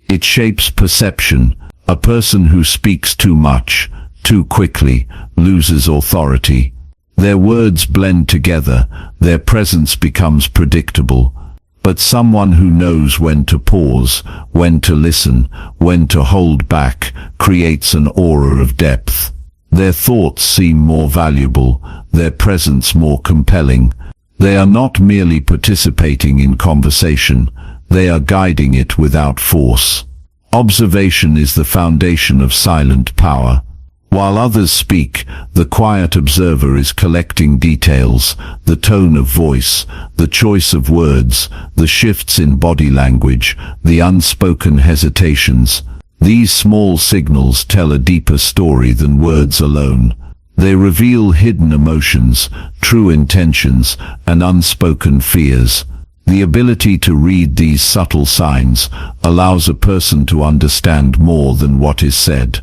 [SPEAKER 1] It shapes perception. A person who speaks too much, too quickly, loses authority. Their words blend together, their presence becomes predictable. But someone who knows when to pause, when to listen, when to hold back, creates an aura of depth. Their thoughts seem more valuable, their presence more compelling. They are not merely participating in conversation, they are guiding it without force. Observation is the foundation of silent power. While others speak, the quiet observer is collecting details, the tone of voice, the choice of words, the shifts in body language, the unspoken hesitations. These small signals tell a deeper story than words alone. They reveal hidden emotions, true intentions, and unspoken fears. The ability to read these subtle signs allows a person to understand more than what is said.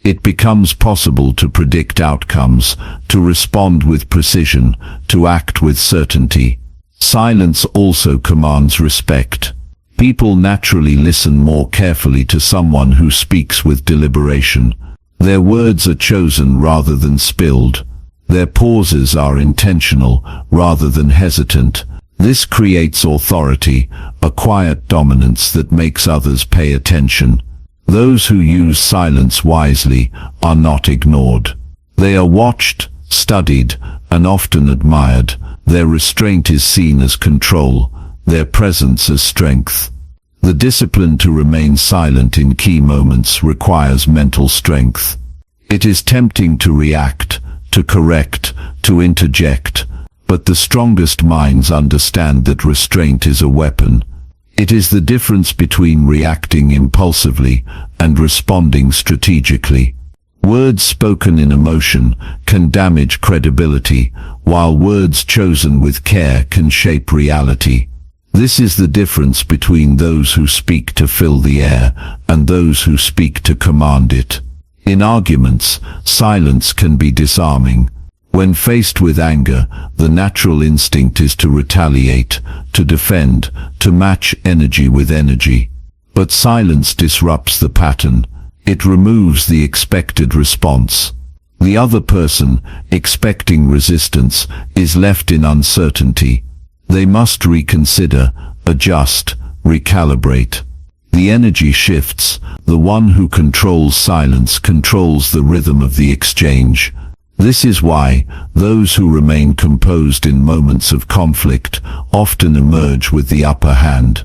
[SPEAKER 1] It becomes possible to predict outcomes, to respond with precision, to act with certainty. Silence also commands respect. People naturally listen more carefully to someone who speaks with deliberation. Their words are chosen rather than spilled. Their pauses are intentional rather than hesitant. This creates authority, a quiet dominance that makes others pay attention. Those who use silence wisely are not ignored. They are watched, studied, and often admired. Their restraint is seen as control, their presence as strength. The discipline to remain silent in key moments requires mental strength. It is tempting to react, to correct, to interject, but the strongest minds understand that restraint is a weapon. It is the difference between reacting impulsively and responding strategically. Words spoken in emotion can damage credibility, while words chosen with care can shape reality. This is the difference between those who speak to fill the air and those who speak to command it. In arguments, silence can be disarming. When faced with anger, the natural instinct is to retaliate, to defend, to match energy with energy. But silence disrupts the pattern. It removes the expected response. The other person, expecting resistance, is left in uncertainty. They must reconsider, adjust, recalibrate. The energy shifts. The one who controls silence controls the rhythm of the exchange. This is why those who remain composed in moments of conflict often emerge with the upper hand.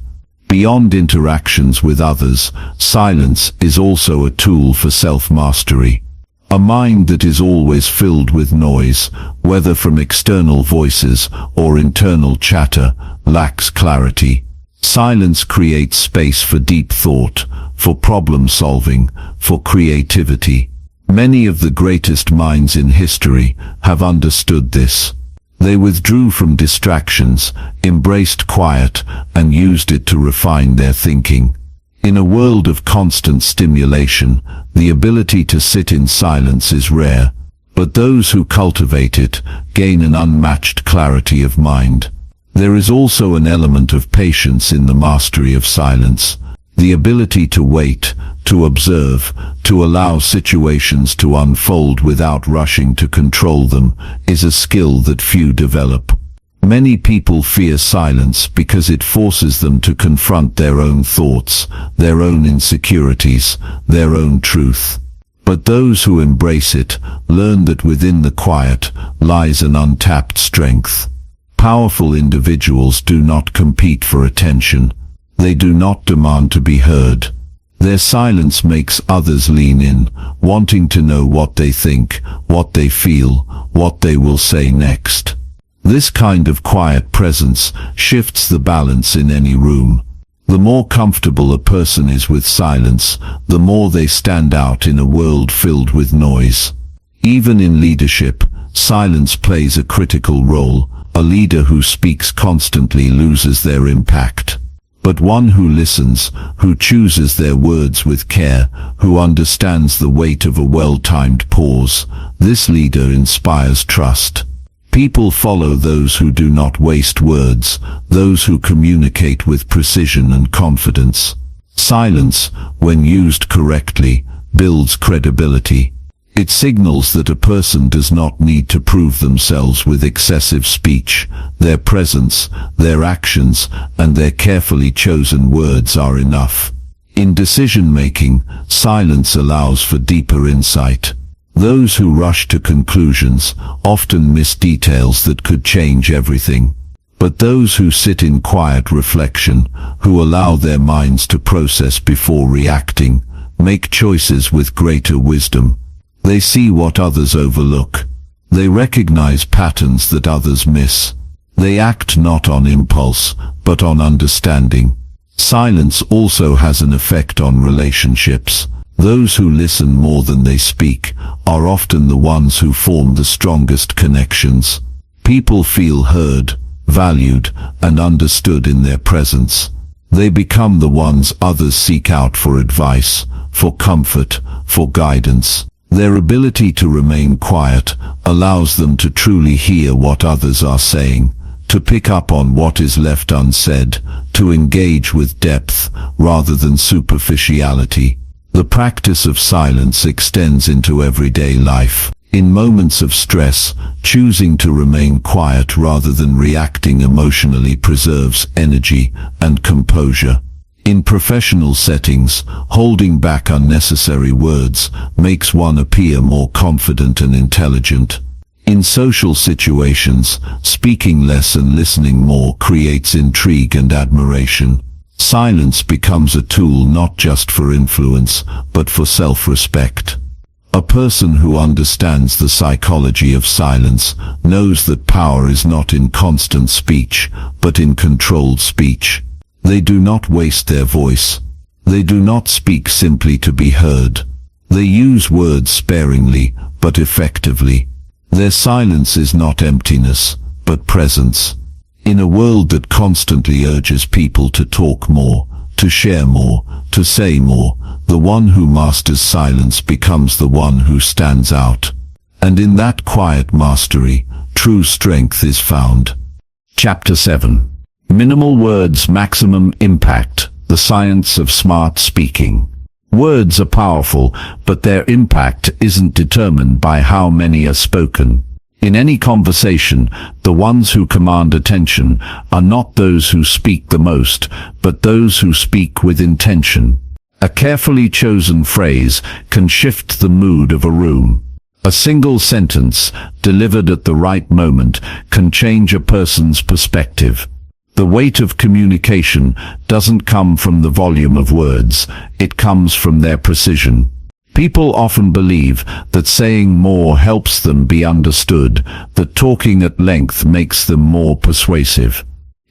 [SPEAKER 1] Beyond interactions with others, silence is also a tool for self-mastery. A mind that is always filled with noise, whether from external voices or internal chatter, lacks clarity. Silence creates space for deep thought, for problem solving, for creativity. Many of the greatest minds in history have understood this. They withdrew from distractions, embraced quiet, and used it to refine their thinking. In a world of constant stimulation, the ability to sit in silence is rare, but those who cultivate it gain an unmatched clarity of mind. There is also an element of patience in the mastery of silence. The ability to wait, to observe, to allow situations to unfold without rushing to control them, is a skill that few develop. Many people fear silence because it forces them to confront their own thoughts, their own insecurities, their own truth. But those who embrace it learn that within the quiet lies an untapped strength. Powerful individuals do not compete for attention. They do not demand to be heard. Their silence makes others lean in, wanting to know what they think, what they feel, what they will say next. This kind of quiet presence shifts the balance in any room. The more comfortable a person is with silence, the more they stand out in a world filled with noise. Even in leadership, silence plays a critical role. A leader who speaks constantly loses their impact. But one who listens, who chooses their words with care, who understands the weight of a well-timed pause, this leader inspires trust. People follow those who do not waste words, those who communicate with precision and confidence. Silence, when used correctly, builds credibility. It signals that a person does not need to prove themselves with excessive speech. Their presence, their actions, and their carefully chosen words are enough. In decision-making, silence allows for deeper insight. Those who rush to conclusions often miss details that could change everything. But those who sit in quiet reflection, who allow their minds to process before reacting, make choices with greater wisdom. They see what others overlook. They recognize patterns that others miss. They act not on impulse, but on understanding. Silence also has an effect on relationships. Those who listen more than they speak are often the ones who form the strongest connections. People feel heard, valued, and understood in their presence. They become the ones others seek out for advice, for comfort, for guidance. Their ability to remain quiet allows them to truly hear what others are saying, to pick up on what is left unsaid, to engage with depth rather than superficiality. The practice of silence extends into everyday life. In moments of stress, choosing to remain quiet rather than reacting emotionally preserves energy and composure. In professional settings, holding back unnecessary words makes one appear more confident and intelligent. In social situations, speaking less and listening more creates intrigue and admiration. Silence becomes a tool not just for influence, but for self-respect. A person who understands the psychology of silence knows that power is not in constant speech, but in controlled speech. They do not waste their voice. They do not speak simply to be heard. They use words sparingly, but effectively. Their silence is not emptiness, but presence. In a world that constantly urges people to talk more, to share more, to say more, the one who masters silence becomes the one who stands out. And in that quiet mastery, true strength is found. Chapter 7. Minimal words, maximum impact. The science of smart speaking. Words are powerful, but their impact isn't determined by how many are spoken. In any conversation, the ones who command attention are not those who speak the most, but those who speak with intention. A carefully chosen phrase can shift the mood of a room. A single sentence, delivered at the right moment, can change a person's perspective. The weight of communication doesn't come from the volume of words, it comes from their precision. People often believe that saying more helps them be understood, that talking at length makes them more persuasive.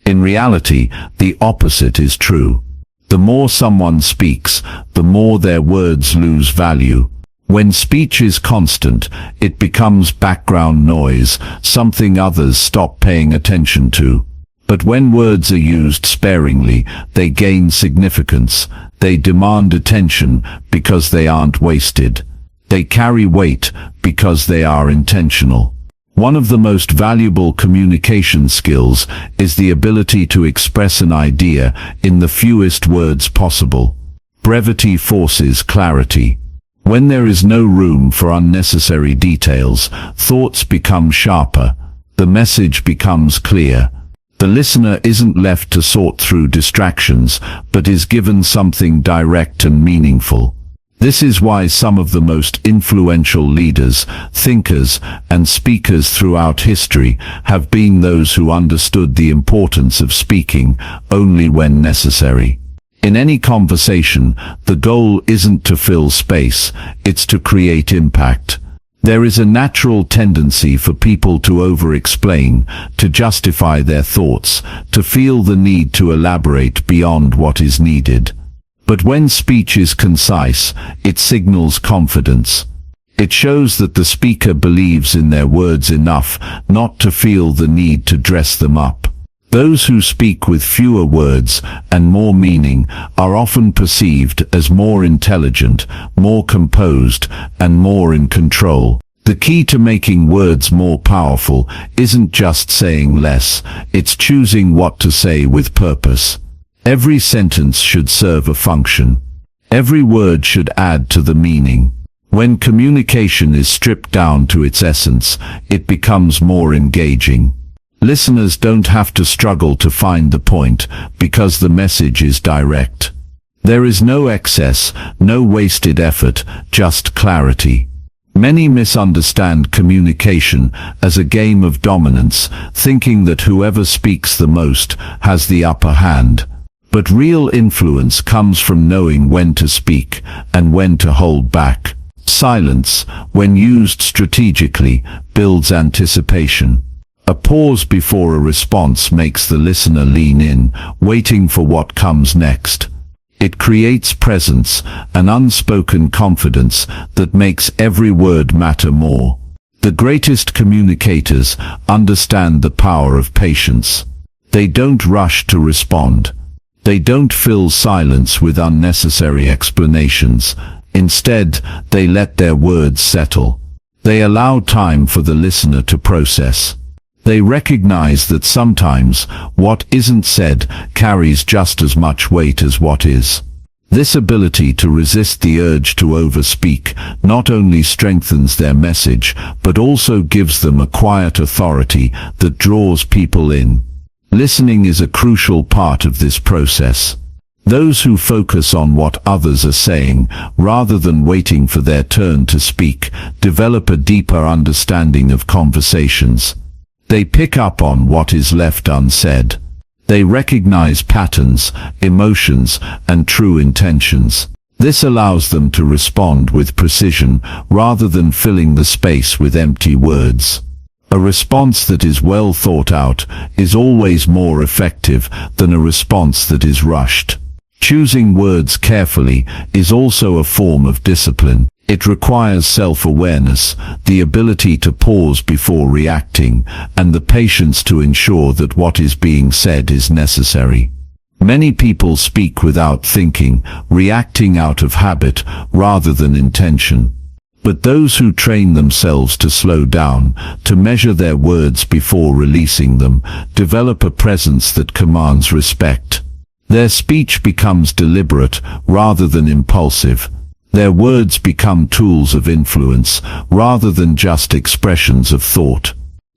[SPEAKER 1] In reality, the opposite is true. The more someone speaks, the more their words lose value. When speech is constant, it becomes background noise, something others stop paying attention to. But when words are used sparingly, they gain significance. They demand attention because they aren't wasted. They carry weight because they are intentional. One of the most valuable communication skills is the ability to express an idea in the fewest words possible. Brevity forces clarity. When there is no room for unnecessary details, thoughts become sharper. The message becomes clear. The listener isn't left to sort through distractions, but is given something direct and meaningful. This is why some of the most influential leaders, thinkers, and speakers throughout history have been those who understood the importance of speaking only when necessary. In any conversation, the goal isn't to fill space, it's to create impact. There is a natural tendency for people to over-explain, to justify their thoughts, to feel the need to elaborate beyond what is needed. But when speech is concise, it signals confidence. It shows that the speaker believes in their words enough not to feel the need to dress them up. Those who speak with fewer words and more meaning are often perceived as more intelligent, more composed, and more in control. The key to making words more powerful isn't just saying less, it's choosing what to say with purpose. Every sentence should serve a function. Every word should add to the meaning. When communication is stripped down to its essence, it becomes more engaging. Listeners don't have to struggle to find the point because the message is direct. There is no excess, no wasted effort, just clarity. Many misunderstand communication as a game of dominance, thinking that whoever speaks the most has the upper hand. But real influence comes from knowing when to speak and when to hold back. Silence, when used strategically, builds anticipation. A pause before a response makes the listener lean in, waiting for what comes next. It creates presence, an unspoken confidence that makes every word matter more. The greatest communicators understand the power of patience. They don't rush to respond. They don't fill silence with unnecessary explanations. Instead, they let their words settle. They allow time for the listener to process. They recognize that sometimes what isn't said carries just as much weight as what is. This ability to resist the urge to overspeak not only strengthens their message, but also gives them a quiet authority that draws people in. Listening is a crucial part of this process. Those who focus on what others are saying, rather than waiting for their turn to speak, develop a deeper understanding of conversations. They pick up on what is left unsaid. They recognize patterns, emotions, and true intentions. This allows them to respond with precision rather than filling the space with empty words. A response that is well thought out is always more effective than a response that is rushed. Choosing words carefully is also a form of discipline. It requires self-awareness, the ability to pause before reacting, and the patience to ensure that what is being said is necessary. Many people speak without thinking, reacting out of habit rather than intention. But those who train themselves to slow down, to measure their words before releasing them, develop a presence that commands respect. Their speech becomes deliberate rather than impulsive. Their words become tools of influence rather than just expressions of thought.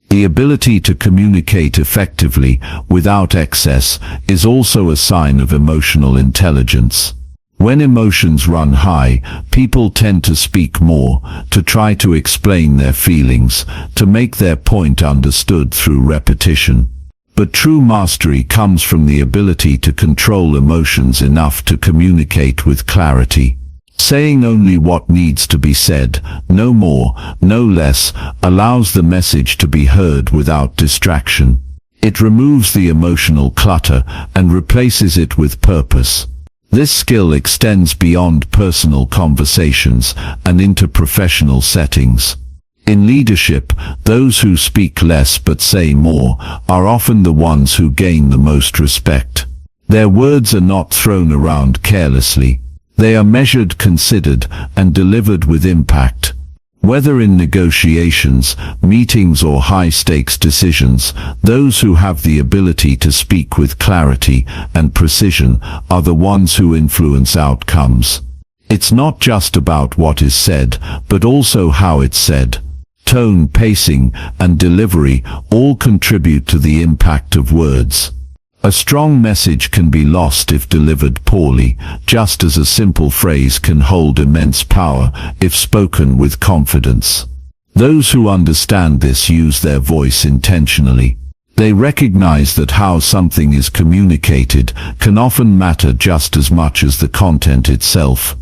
[SPEAKER 1] The ability to communicate effectively without excess is also a sign of emotional intelligence. When emotions run high, people tend to speak more, to try to explain their feelings, to make their point understood through repetition. But true mastery comes from the ability to control emotions enough to communicate with clarity. Saying only what needs to be said, no more, no less, allows the message to be heard without distraction. It removes the emotional clutter and replaces it with purpose. This skill extends beyond personal conversations and into professional settings. In leadership, those who speak less but say more are often the ones who gain the most respect. Their words are not thrown around carelessly. They are measured, considered, and delivered with impact. Whether in negotiations, meetings, or high-stakes decisions, those who have the ability to speak with clarity and precision are the ones who influence outcomes. It's not just about what is said, but also how it's said. Tone, pacing, and delivery all contribute to the impact of words. A strong message can be lost if delivered poorly, just as a simple phrase can hold immense power if spoken with confidence. Those who understand this use their voice intentionally. They recognize that how something is communicated can often matter just as much as the content itself.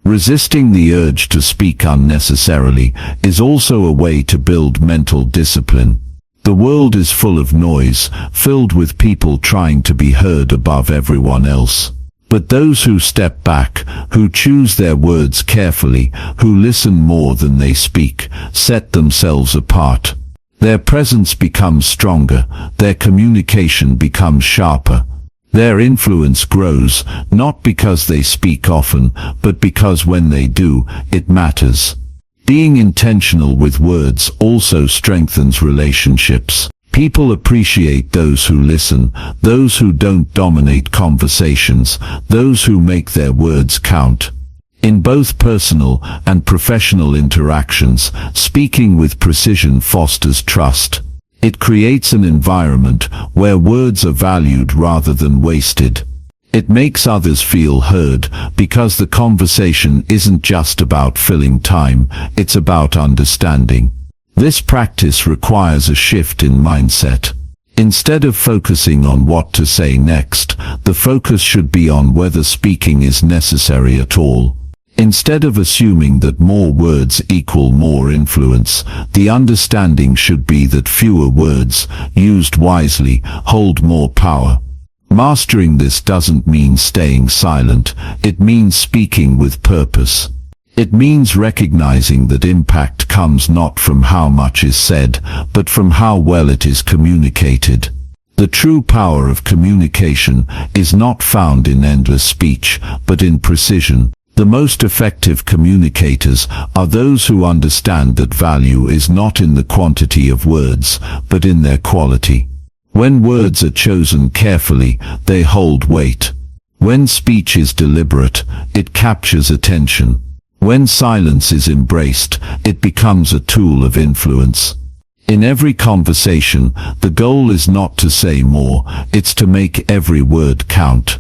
[SPEAKER 1] Resisting the urge to speak unnecessarily is also a way to build mental discipline. The world is full of noise, filled with people trying to be heard above everyone else. But those who step back, who choose their words carefully, who listen more than they speak, set themselves apart. Their presence becomes stronger, their communication becomes sharper. Their influence grows, not because they speak often, but because when they do, it matters. Being intentional with words also strengthens relationships. People appreciate those who listen, those who don't dominate conversations, those who make their words count. In both personal and professional interactions, speaking with precision fosters trust. It creates an environment where words are valued rather than wasted. It makes others feel heard because the conversation isn't just about filling time, it's about understanding. This practice requires a shift in mindset. Instead of focusing on what to say next, the focus should be on whether speaking is necessary at all. Instead of assuming that more words equal more influence, the understanding should be that fewer words, used wisely, hold more power. Mastering this doesn't mean staying silent, it means speaking with purpose. It means recognizing that impact comes not from how much is said, but from how well it is communicated. The true power of communication is not found in endless speech, but in precision. The most effective communicators are those who understand that value is not in the quantity of words, but in their quality. When words are chosen carefully, they hold weight. When speech is deliberate, it captures attention. When silence is embraced, it becomes a tool of influence. In every conversation, the goal is not to say more, it's to make every word count.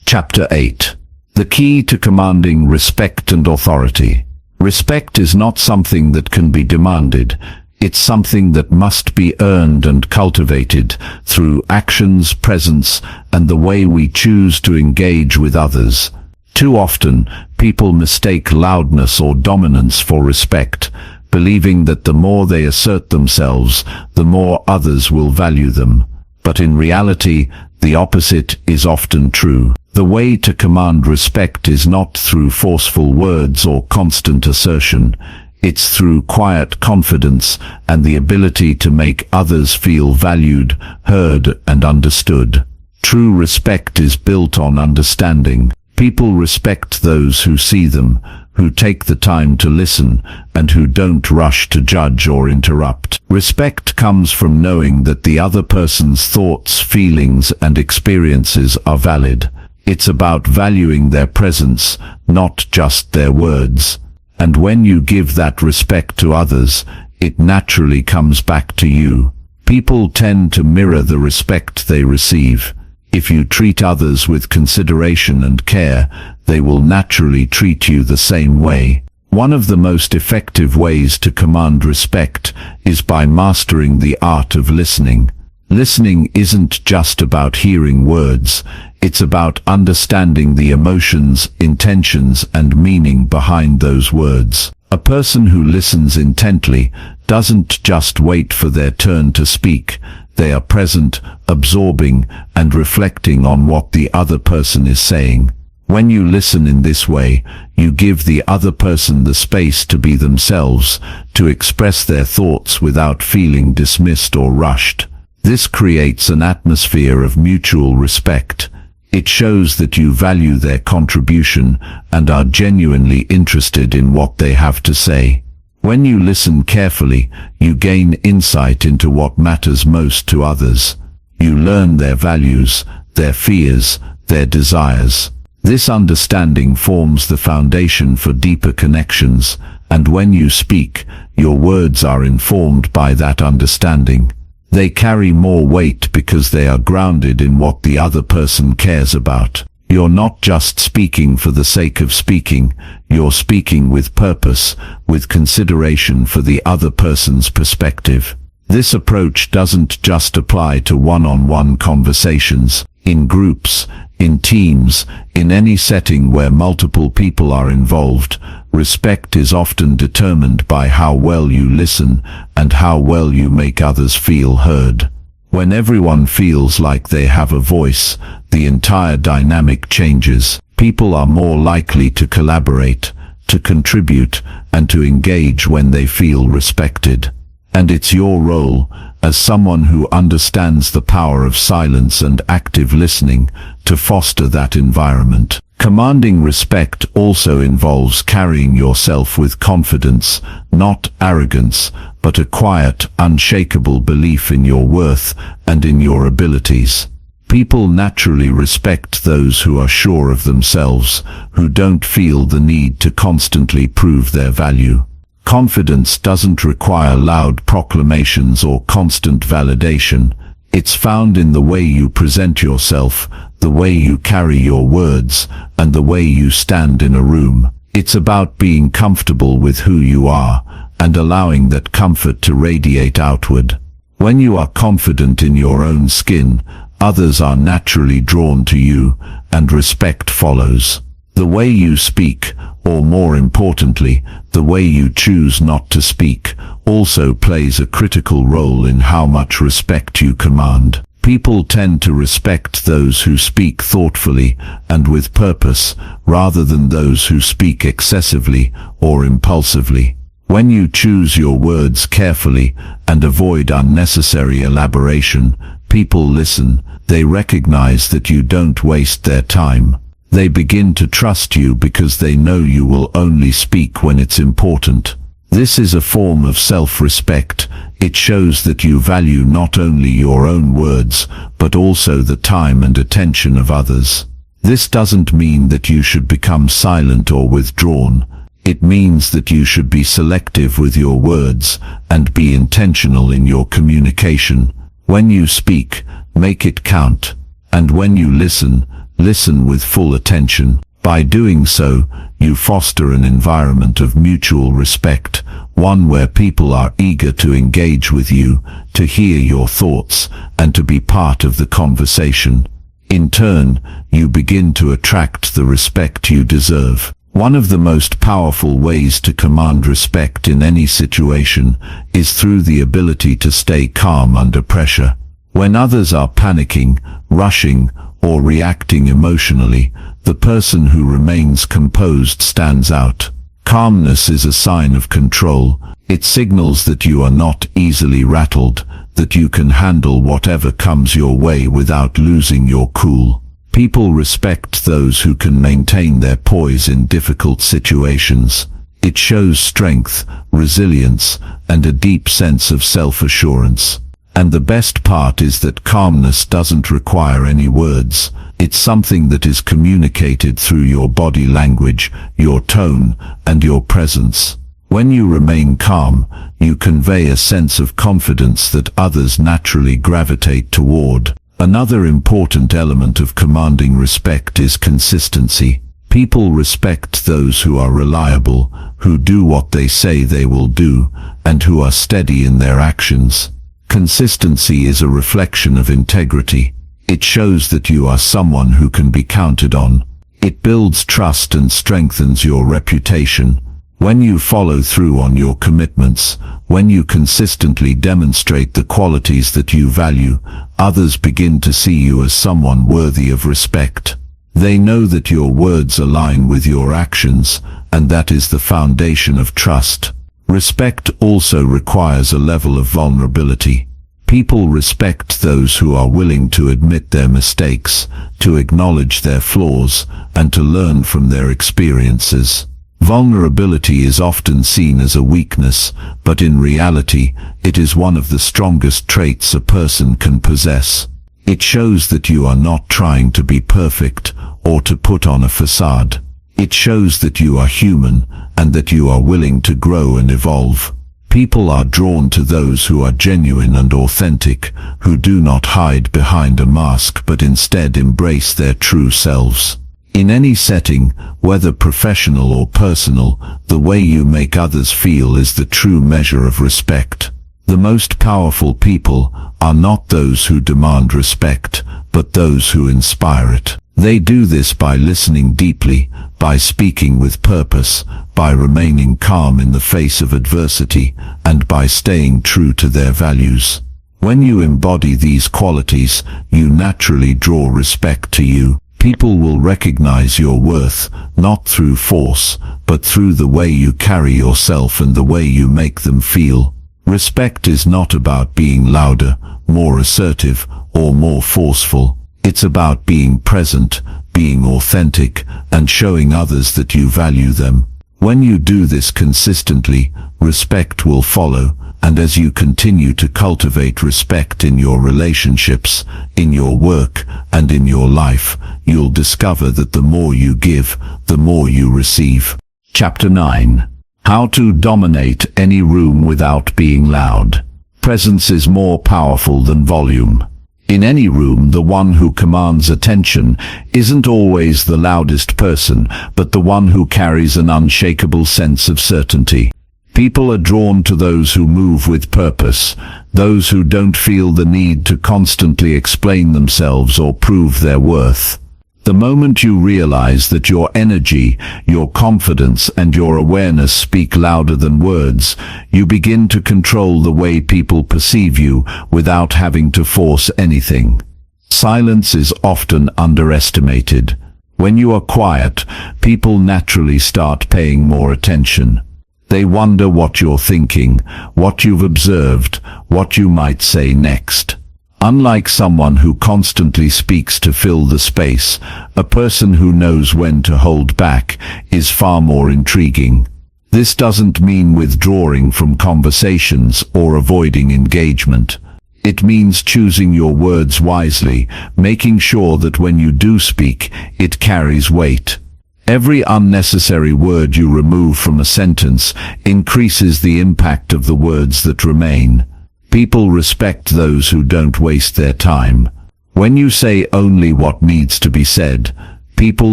[SPEAKER 1] Chapter 8. The key to commanding respect and authority. Respect is not something that can be demanded. It's something that must be earned and cultivated through actions, presence, and the way we choose to engage with others. Too often, people mistake loudness or dominance for respect, believing that the more they assert themselves, the more others will value them. But in reality, the opposite is often true. The way to command respect is not through forceful words or constant assertion. It's through quiet confidence and the ability to make others feel valued, heard, and understood. True respect is built on understanding. People respect those who see them, who take the time to listen, and who don't rush to judge or interrupt. Respect comes from knowing that the other person's thoughts, feelings, and experiences are valid. It's about valuing their presence, not just their words. And when you give that respect to others, it naturally comes back to you. People tend to mirror the respect they receive. If you treat others with consideration and care, they will naturally treat you the same way. One of the most effective ways to command respect is by mastering the art of listening. Listening isn't just about hearing words, it's about understanding the emotions, intentions, and meaning behind those words. A person who listens intently doesn't just wait for their turn to speak. They are present, absorbing, and reflecting on what the other person is saying. When you listen in this way, you give the other person the space to be themselves, to express their thoughts without feeling dismissed or rushed. This creates an atmosphere of mutual respect. It shows that you value their contribution and are genuinely interested in what they have to say. When you listen carefully, you gain insight into what matters most to others. You learn their values, their fears, their desires. This understanding forms the foundation for deeper connections, and when you speak, your words are informed by that understanding. They carry more weight because they are grounded in what the other person cares about. You're not just speaking for the sake of speaking, you're speaking with purpose, with consideration for the other person's perspective. This approach doesn't just apply to one-on-one conversations. In groups, in teams, in any setting where multiple people are involved, respect is often determined by how well you listen and how well you make others feel heard. When everyone feels like they have a voice, the entire dynamic changes. People are more likely to collaborate, to contribute, and to engage when they feel respected. And it's your role, as someone who understands the power of silence and active listening, to foster that environment. Commanding respect also involves carrying yourself with confidence, not arrogance, but a quiet, unshakable belief in your worth and in your abilities. People naturally respect those who are sure of themselves, who don't feel the need to constantly prove their value. Confidence doesn't require loud proclamations or constant validation. It's found in the way you present yourself, the way you carry your words, and the way you stand in a room. It's about being comfortable with who you are, and allowing that comfort to radiate outward. When you are confident in your own skin, others are naturally drawn to you, and respect follows. The way you speak, or more importantly, the way you choose not to speak, also plays a critical role in how much respect you command. People tend to respect those who speak thoughtfully and with purpose, rather than those who speak excessively or impulsively. When you choose your words carefully and avoid unnecessary elaboration, people listen. They recognize that you don't waste their time. They begin to trust you because they know you will only speak when it's important. This is a form of self-respect. It shows that you value not only your own words, but also the time and attention of others. This doesn't mean that you should become silent or withdrawn. It means that you should be selective with your words and be intentional in your communication. When you speak, make it count. And when you listen, listen with full attention. By doing so, you foster an environment of mutual respect, one where people are eager to engage with you, to hear your thoughts, and to be part of the conversation. In turn, you begin to attract the respect you deserve. One of the most powerful ways to command respect in any situation is through the ability to stay calm under pressure. When others are panicking, rushing, or reacting emotionally, the person who remains composed stands out. Calmness is a sign of control. It signals that you are not easily rattled, that you can handle whatever comes your way without losing your cool. People respect those who can maintain their poise in difficult situations. It shows strength, resilience, and a deep sense of self-assurance. And the best part is that calmness doesn't require any words. It's something that is communicated through your body language, your tone, and your presence. When you remain calm, you convey a sense of confidence that others naturally gravitate toward. Another important element of commanding respect is consistency. People respect those who are reliable, who do what they say they will do, and who are steady in their actions. Consistency is a reflection of integrity. It shows that you are someone who can be counted on. It builds trust and strengthens your reputation. When you follow through on your commitments, when you consistently demonstrate the qualities that you value, others begin to see you as someone worthy of respect. They know that your words align with your actions, and that is the foundation of trust. Respect also requires a level of vulnerability. People respect those who are willing to admit their mistakes, to acknowledge their flaws, and to learn from their experiences. Vulnerability is often seen as a weakness, but in reality, it is one of the strongest traits a person can possess. It shows that you are not trying to be perfect or to put on a facade. It shows that you are human and that you are willing to grow and evolve. People are drawn to those who are genuine and authentic, who do not hide behind a mask but instead embrace their true selves. In any setting, whether professional or personal, the way you make others feel is the true measure of respect. The most powerful people are not those who demand respect, but those who inspire it. They do this by listening deeply, by speaking with purpose, by remaining calm in the face of adversity, and by staying true to their values. When you embody these qualities, you naturally draw respect to you. People will recognize your worth, not through force, but through the way you carry yourself and the way you make them feel. Respect is not about being louder, more assertive, or more forceful. It's about being present, being authentic, and showing others that you value them. When you do this consistently, respect will follow, and as you continue to cultivate respect in your relationships, in your work, and in your life, you'll discover that the more you give, the more you receive. Chapter 9. How to dominate any room without being loud. Presence is more powerful than volume. In any room, the one who commands attention isn't always the loudest person, but the one who carries an unshakable sense of certainty. People are drawn to those who move with purpose, those who don't feel the need to constantly explain themselves or prove their worth. The moment you realize that your energy, your confidence, and your awareness speak louder than words, you begin to control the way people perceive you without having to force anything. Silence is often underestimated. When you are quiet, people naturally start paying more attention. They wonder what you're thinking, what you've observed, what you might say next. Unlike someone who constantly speaks to fill the space, a person who knows when to hold back is far more intriguing. This doesn't mean withdrawing from conversations or avoiding engagement. It means choosing your words wisely, making sure that when you do speak, it carries weight. Every unnecessary word you remove from a sentence increases the impact of the words that remain. People respect those who don't waste their time. When you say only what needs to be said, people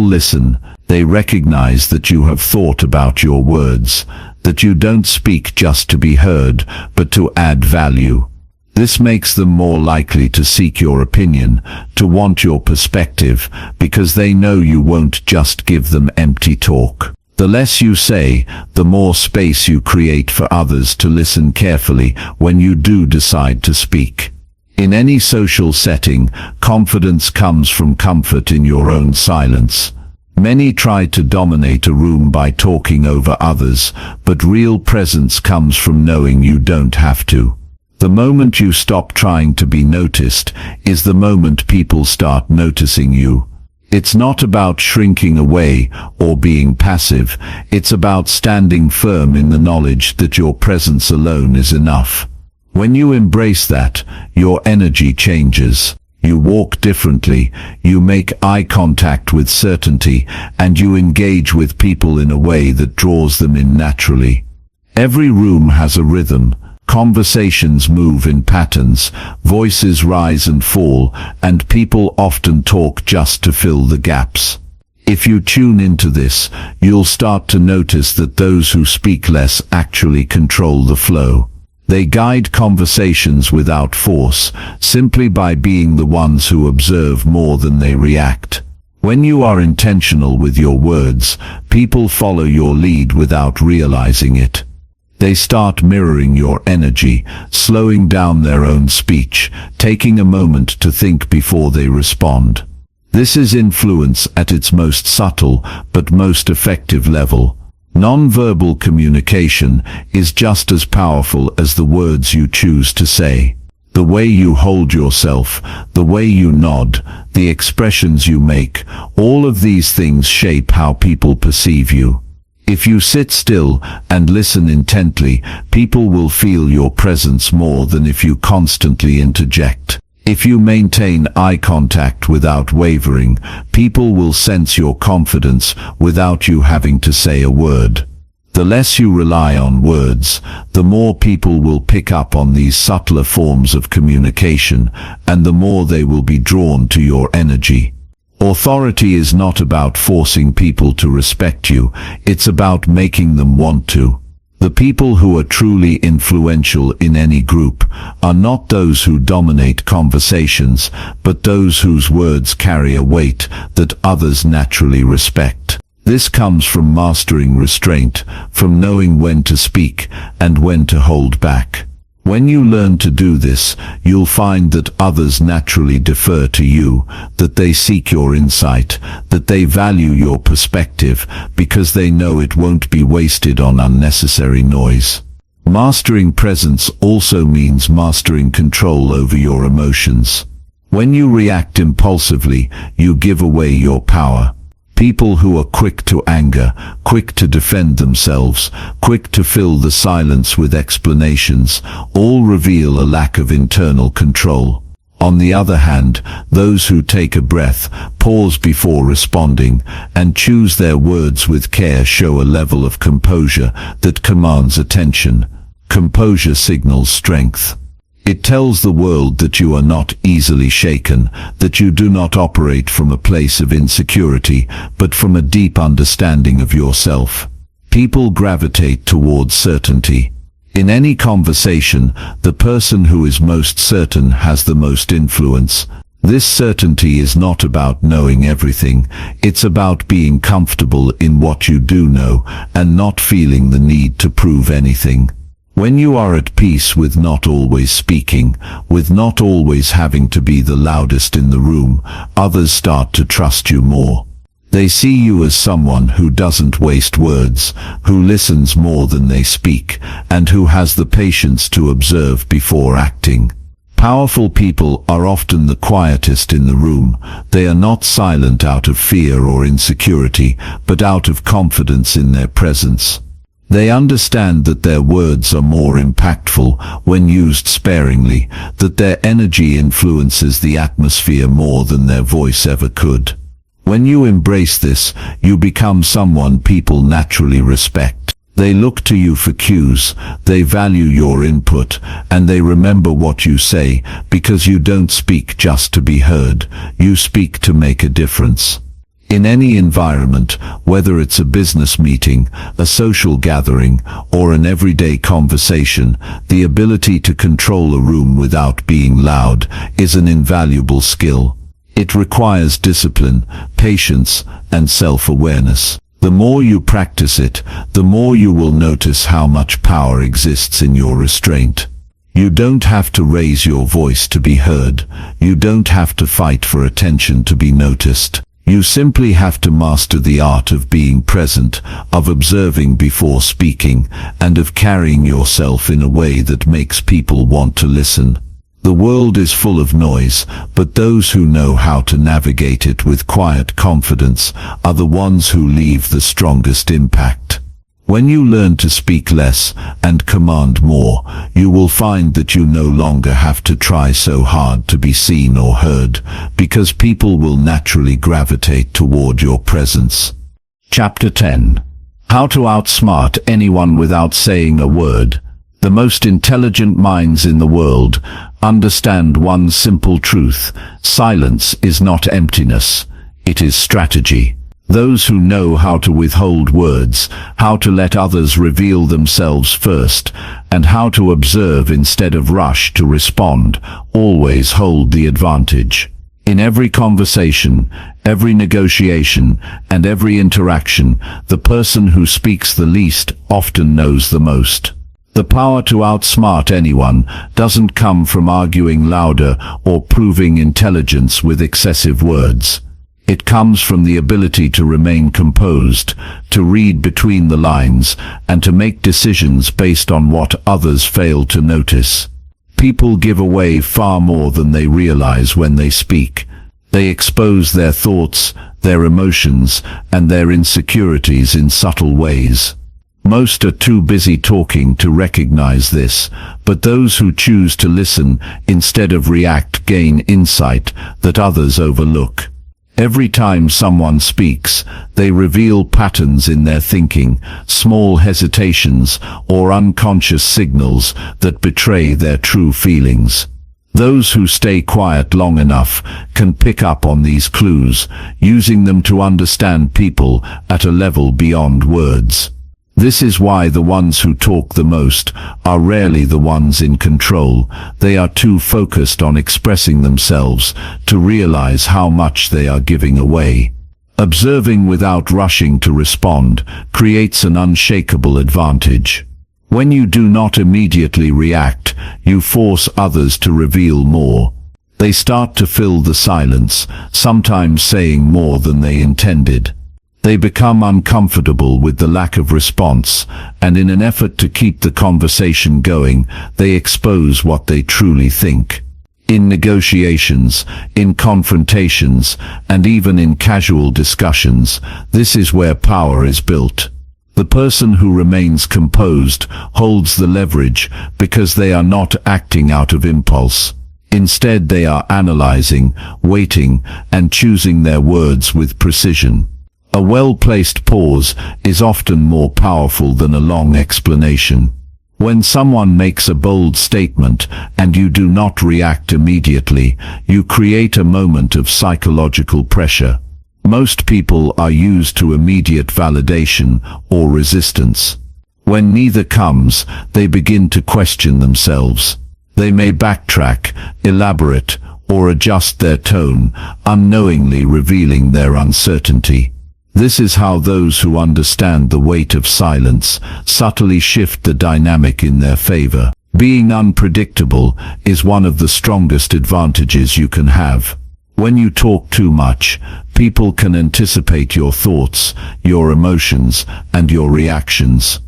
[SPEAKER 1] listen. They recognize that you have thought about your words, that you don't speak just to be heard, but to add value. This makes them more likely to seek your opinion, to want your perspective, because they know you won't just give them empty talk. The less you say, the more space you create for others to listen carefully when you do decide to speak. In any social setting, confidence comes from comfort in your own silence. Many try to dominate a room by talking over others, but real presence comes from knowing you don't have to. The moment you stop trying to be noticed is the moment people start noticing you. It's not about shrinking away or being passive. It's about standing firm in the knowledge that your presence alone is enough. When you embrace that, your energy changes. You walk differently, you make eye contact with certainty, and you engage with people in a way that draws them in naturally. Every room has a rhythm, Conversations move in patterns, voices rise and fall, and people often talk just to fill the gaps. If you tune into this, you'll start to notice that those who speak less actually control the flow. They guide conversations without force, simply by being the ones who observe more than they react. When you are intentional with your words, people follow your lead without realizing it. They start mirroring your energy, slowing down their own speech, taking a moment to think before they respond. This is influence at its most subtle but most effective level. Non-verbal communication is just as powerful as the words you choose to say. The way you hold yourself, the way you nod, the expressions you make, all of these things shape how people perceive you. If you sit still and listen intently, people will feel your presence more than if you constantly interject. If you maintain eye contact without wavering, people will sense your confidence without you having to say a word. The less you rely on words, the more people will pick up on these subtler forms of communication, and the more they will be drawn to your energy. Authority is not about forcing people to respect you, it's about making them want to. The people who are truly influential in any group are not those who dominate conversations, but those whose words carry a weight that others naturally respect. This comes from mastering restraint, from knowing when to speak and when to hold back. When you learn to do this, you'll find that others naturally defer to you, that they seek your insight, that they value your perspective, because they know it won't be wasted on unnecessary noise. Mastering presence also means mastering control over your emotions. When you react impulsively, you give away your power. People who are quick to anger, quick to defend themselves, quick to fill the silence with explanations, all reveal a lack of internal control. On the other hand, those who take a breath, pause before responding, and choose their words with care show a level of composure that commands attention. Composure signals strength. It tells the world that you are not easily shaken, that you do not operate from a place of insecurity, but from a deep understanding of yourself. People gravitate towards certainty. In any conversation, the person who is most certain has the most influence. This certainty is not about knowing everything, it's about being comfortable in what you do know, and not feeling the need to prove anything. When you are at peace with not always speaking, with not always having to be the loudest in the room, others start to trust you more. They see you as someone who doesn't waste words, who listens more than they speak, and who has the patience to observe before acting. Powerful people are often the quietest in the room. They are not silent out of fear or insecurity, but out of confidence in their presence. They understand that their words are more impactful when used sparingly, that their energy influences the atmosphere more than their voice ever could. When you embrace this, you become someone people naturally respect. They look to you for cues, they value your input, and they remember what you say, because you don't speak just to be heard, you speak to make a difference. In any environment, whether it's a business meeting, a social gathering, or an everyday conversation, the ability to control a room without being loud is an invaluable skill. It requires discipline, patience, and self-awareness. The more you practice it, the more you will notice how much power exists in your restraint. You don't have to raise your voice to be heard. You don't have to fight for attention to be noticed. You simply have to master the art of being present, of observing before speaking, and of carrying yourself in a way that makes people want to listen. The world is full of noise, but those who know how to navigate it with quiet confidence are the ones who leave the strongest impact. When you learn to speak less and command more, you will find that you no longer have to try so hard to be seen or heard, because people will naturally gravitate toward your presence. Chapter 10. How to outsmart anyone without saying a word. The most intelligent minds in the world understand one simple truth: silence is not emptiness, it is strategy. Those who know how to withhold words, how to let others reveal themselves first, and how to observe instead of rush to respond, always hold the advantage. In every conversation, every negotiation, and every interaction, the person who speaks the least often knows the most. The power to outsmart anyone doesn't come from arguing louder or proving intelligence with excessive words. It comes from the ability to remain composed, to read between the lines, and to make decisions based on what others fail to notice. People give away far more than they realize when they speak. They expose their thoughts, their emotions, and their insecurities in subtle ways. Most are too busy talking to recognize this, but those who choose to listen instead of react gain insight that others overlook. Every time someone speaks, they reveal patterns in their thinking, small hesitations, or unconscious signals that betray their true feelings. Those who stay quiet long enough can pick up on these clues, using them to understand people at a level beyond words. This is why the ones who talk the most are rarely the ones in control. They are too focused on expressing themselves to realize how much they are giving away. Observing without rushing to respond creates an unshakable advantage. When you do not immediately react, you force others to reveal more. They start to fill the silence, sometimes saying more than they intended. They become uncomfortable with the lack of response, and in an effort to keep the conversation going, they expose what they truly think. In negotiations, in confrontations, and even in casual discussions, this is where power is built. The person who remains composed holds the leverage because they are not acting out of impulse. Instead, they are analyzing, waiting, and choosing their words with precision. A well-placed pause is often more powerful than a long explanation. When someone makes a bold statement and you do not react immediately, you create a moment of psychological pressure. Most people are used to immediate validation or resistance. When neither comes, they begin to question themselves. They may backtrack, elaborate, or adjust their tone, unknowingly revealing their uncertainty. This is how those who understand the weight of silence subtly shift the dynamic in their favor. Being unpredictable is one of the strongest advantages you can have. When you talk too much, people can anticipate your thoughts, your emotions, and your reactions.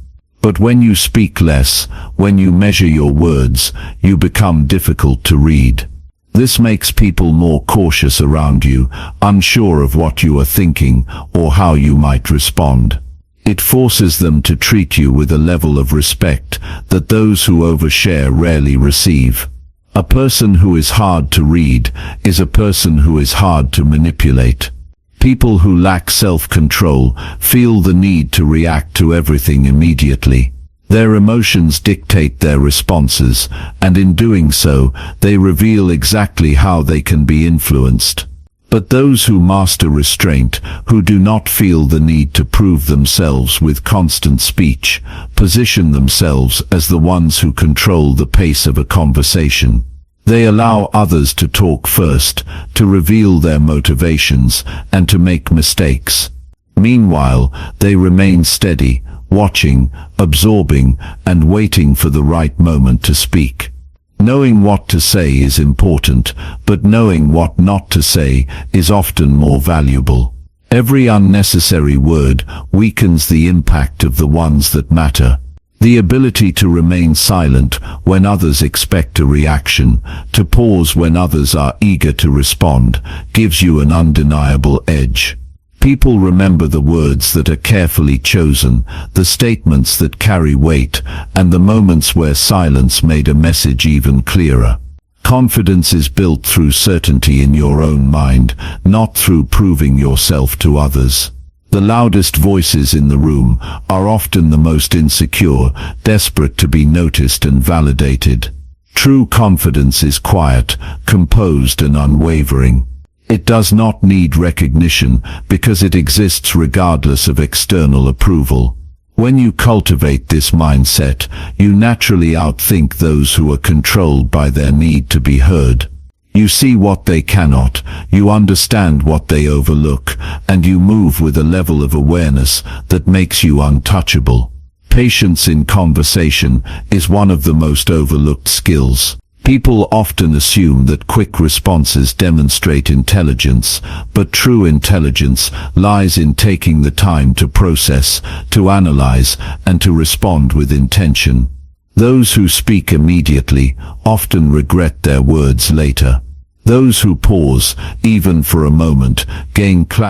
[SPEAKER 1] But when you speak less, when you measure your words, you become difficult to read. This makes people more cautious around you, unsure of what you are thinking or how you might respond. It forces them to treat you with a level of respect that those who overshare rarely receive. A person who is hard to read is a person who is hard to manipulate. People who lack self-control feel the need to react to everything immediately. Their emotions dictate their responses, and in doing so, they reveal exactly how they can be influenced. But those who master restraint, who do not feel the need to prove themselves with constant speech, position themselves as the ones who control the pace of a conversation. They allow others to talk first, to reveal their motivations, and to make mistakes. Meanwhile, they remain steady, watching, absorbing, and waiting for the right moment to speak. Knowing what to say is important, but knowing what not to say is often more valuable. Every unnecessary word weakens the impact of the ones that matter. The ability to remain silent when others expect a reaction, to pause when others are eager to respond, gives you an undeniable edge. People remember the words that are carefully chosen, the statements that carry weight, and the moments where silence made a message even clearer. Confidence is built through certainty in your own mind, not through proving yourself to others. The loudest voices in the room are often the most insecure, desperate to be noticed and validated. True confidence is quiet, composed and unwavering. It does not need recognition because it exists regardless of external approval. When you cultivate this mindset, you naturally outthink those who are controlled by their need to be heard. You see what they cannot, you understand what they overlook, and you move with a level of awareness that makes you untouchable. Patience in conversation is one of the most overlooked skills. People often assume that quick responses demonstrate intelligence, but true intelligence lies in taking the time to process, to analyze, and to respond with intention. Those who speak immediately often regret their words later. Those who pause, even for a moment, gain clarity.